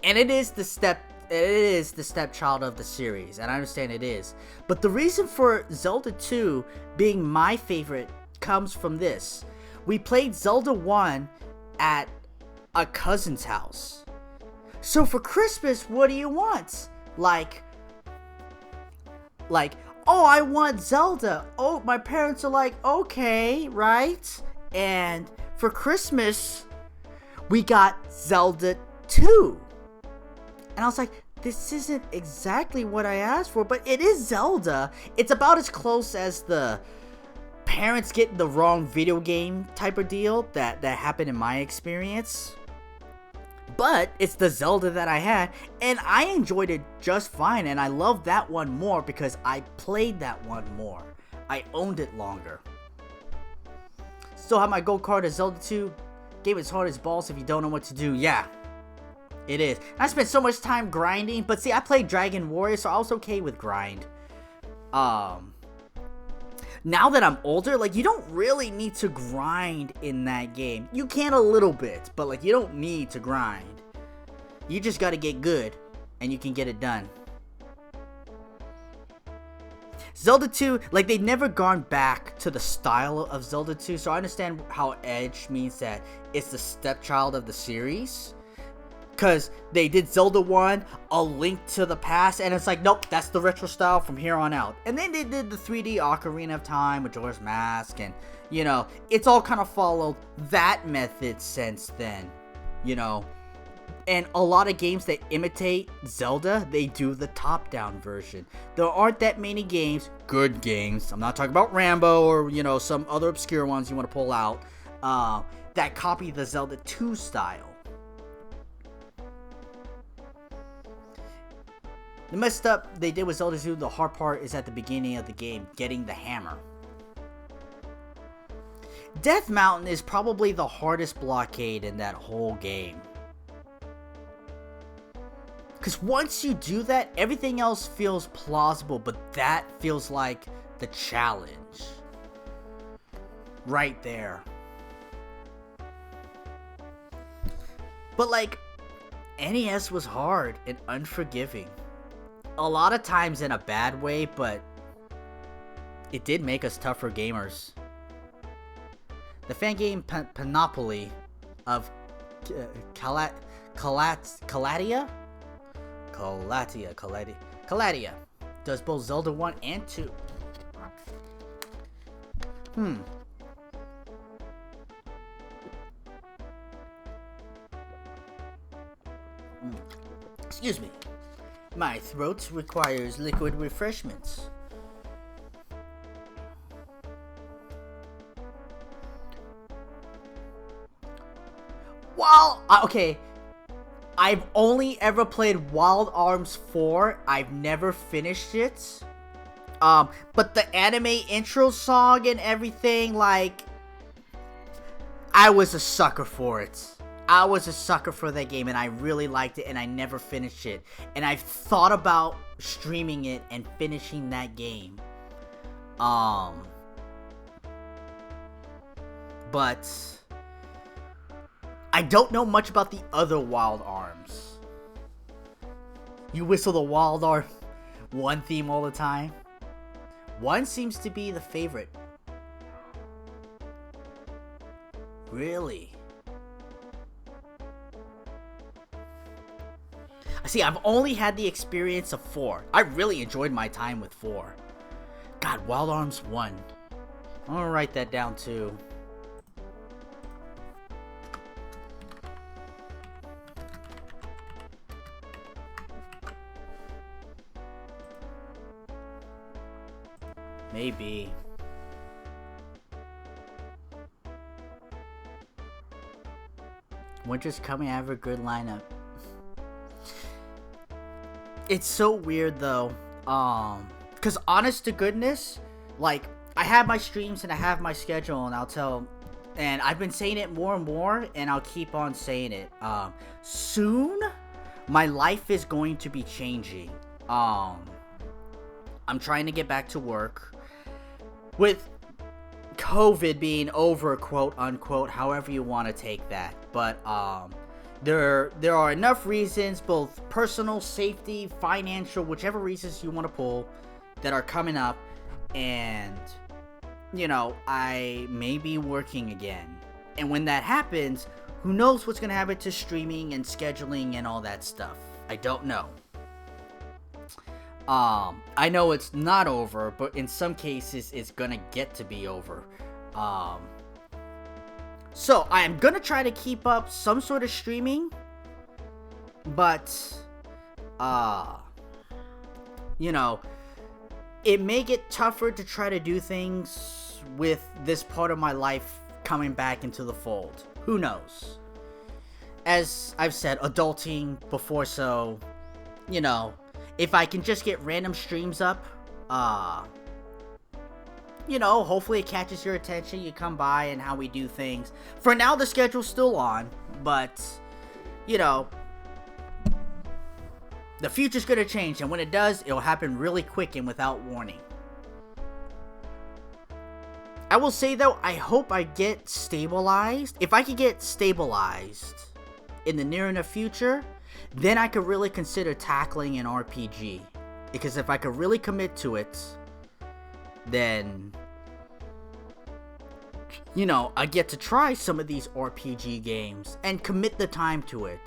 it is the stepchild of the series, and I understand it is. But the reason for Zelda 2 being my favorite comes from this. We played Zelda 1 at a cousin's house. So for Christmas, what do you want? Like, oh, I want Zelda. Oh, my parents are like, okay, right? And for Christmas, we got Zelda 2. And I was like, this isn't exactly what I asked for, but it is Zelda. It's about as close as the parents getting the wrong video game type of deal that happened in my experience. But it's the Zelda that I had, and I enjoyed it just fine, and I love that one more because I played that one more. I owned it longer. Still have my gold card of Zelda 2. Game is hard as balls if you don't know what to do. Yeah, it is. I spent so much time grinding, but see, I played Dragon Warrior, so I was okay with grind. Now that I'm older, like, you don't really need to grind in that game. You can a little bit, but, like, you don't need to grind. You just gotta get good, and you can get it done. Zelda 2, like, they've never gone back to the style of Zelda 2, so I understand how Edge means that it's the stepchild of the series. Because they did Zelda 1, A Link to the Past, and it's like, nope, that's the retro style from here on out. And then they did the 3D Ocarina of Time with Majora's Mask, and, you know, it's all kind of followed that method since then, you know. And a lot of games that imitate Zelda, they do the top-down version. There aren't that many games, good games, I'm not talking about Rambo or, you know, some other obscure ones you want to pull out, that copy the Zelda 2 style. The messed up they did with Zelda 2, the hard part is at the beginning of the game, getting the hammer. Death Mountain is probably the hardest blockade in that whole game. Because once you do that, everything else feels plausible, but that feels like the challenge. Right there. But like, NES was hard and unforgiving. A lot of times in a bad way, but it did make us tougher gamers. The fan game Panoply of Caladia does both Zelda 1 and 2. Excuse me. My throat requires liquid refreshments. Well, okay. I've only ever played Wild Arms 4. I've never finished it. But the anime intro song and everything, like, I was a sucker for it. I was a sucker for that game, and I really liked it, and I never finished it. And I've thought about streaming it and finishing that game. but I don't know much about the other Wild Arms. You whistle the Wild Arm 1 theme all the time. 1 seems to be the favorite. Really? See, I've only had the experience of 4. I really enjoyed my time with 4. God, Wild Arms 1. I'm gonna write that down too. Maybe. Winter's coming, I have a good lineup. It's so weird though, cause honest to goodness, like, I have my streams and I have my schedule, and I've been saying it more and more, and I'll keep on saying it. Soon, my life is going to be changing. I'm trying to get back to work. With COVID being over, quote unquote, however you want to take that. But, there are enough reasons, both personal, safety, financial, whichever reasons you want to pull, that are coming up, and, you know, I may be working again. And when that happens, who knows what's going to happen to streaming and scheduling and all that stuff. I don't know. I know it's not over, but in some cases, it's going to get to be over. So, I am going to try to keep up some sort of streaming, but, you know, it may get tougher to try to do things with this part of my life coming back into the fold. Who knows? As I've said, adulting before, so, you know, if I can just get random streams up, you know, hopefully it catches your attention, you come by and how we do things. For now, the schedule's still on, but, you know, the future's gonna change, and when it does, it'll happen really quick and without warning. I will say, though, I hope I get stabilized. If I could get stabilized in the near enough future, then I could really consider tackling an RPG. Because if I could really commit to it, then, you know, I get to try some of these RPG games and commit the time to it.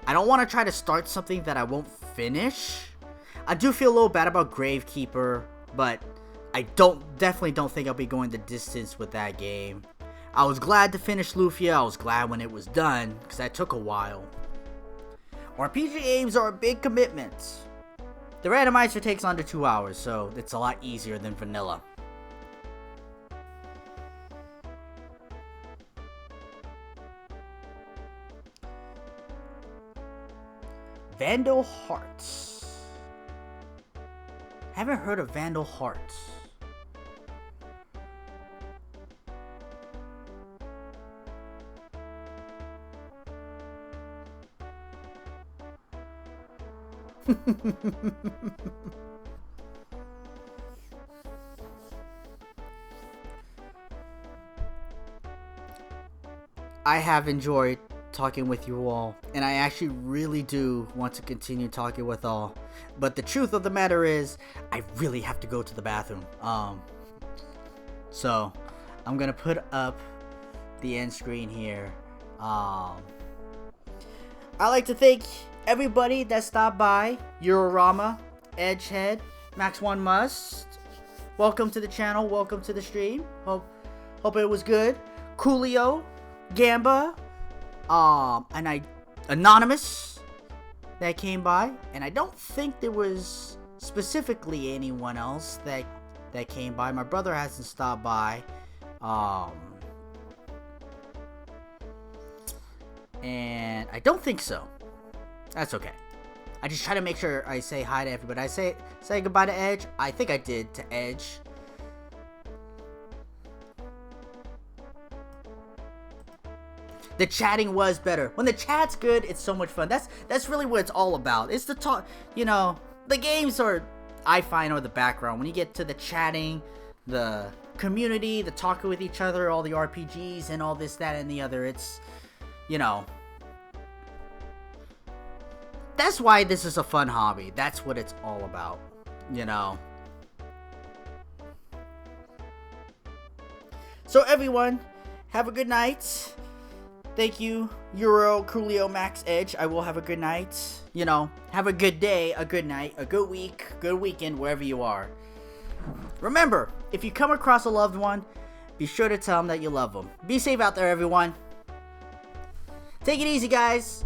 I don't want to try to start something that I won't finish. I do feel a little bad about Gravekeeper, but I definitely don't think I'll be going the distance with that game. I was glad to finish Lufia. I was glad when it was done, because that took a while. RPG games are a big commitment. The randomizer takes under 2 hours, so it's a lot easier than vanilla. Vandal Hearts. Haven't heard of Vandal Hearts. I have enjoyed talking with you all, and I actually really do want to continue talking with all, but the truth of the matter is I really have to go to the bathroom. So I'm gonna put up the end screen here. I'd like to thank everybody that stopped by. Eurorama, Edgehead, Max One Must, welcome to the channel, welcome to the stream. Hope it was good. Coolio, Gamba, and Anonymous that came by, and I don't think there was specifically anyone else that came by. My brother hasn't stopped by, and I don't think so. That's okay. I just try to make sure I say hi to everybody. I say goodbye to Edge. I think I did to Edge. The chatting was better. When the chat's good, it's so much fun. That's really what it's all about. It's the talk, you know, the games are, I find, are the background. When you get to the chatting, the community, the talking with each other, all the RPGs, and all this, that, and the other. It's, you know, that's why this is a fun hobby. That's what it's all about, you know. So everyone, have a good night. Thank you, Euro, Coolio, Max Edge. I will have a good night. You know, have a good day, a good night, a good week, good weekend, wherever you are. Remember, if you come across a loved one, be sure to tell them that you love them. Be safe out there, everyone. Take it easy, guys.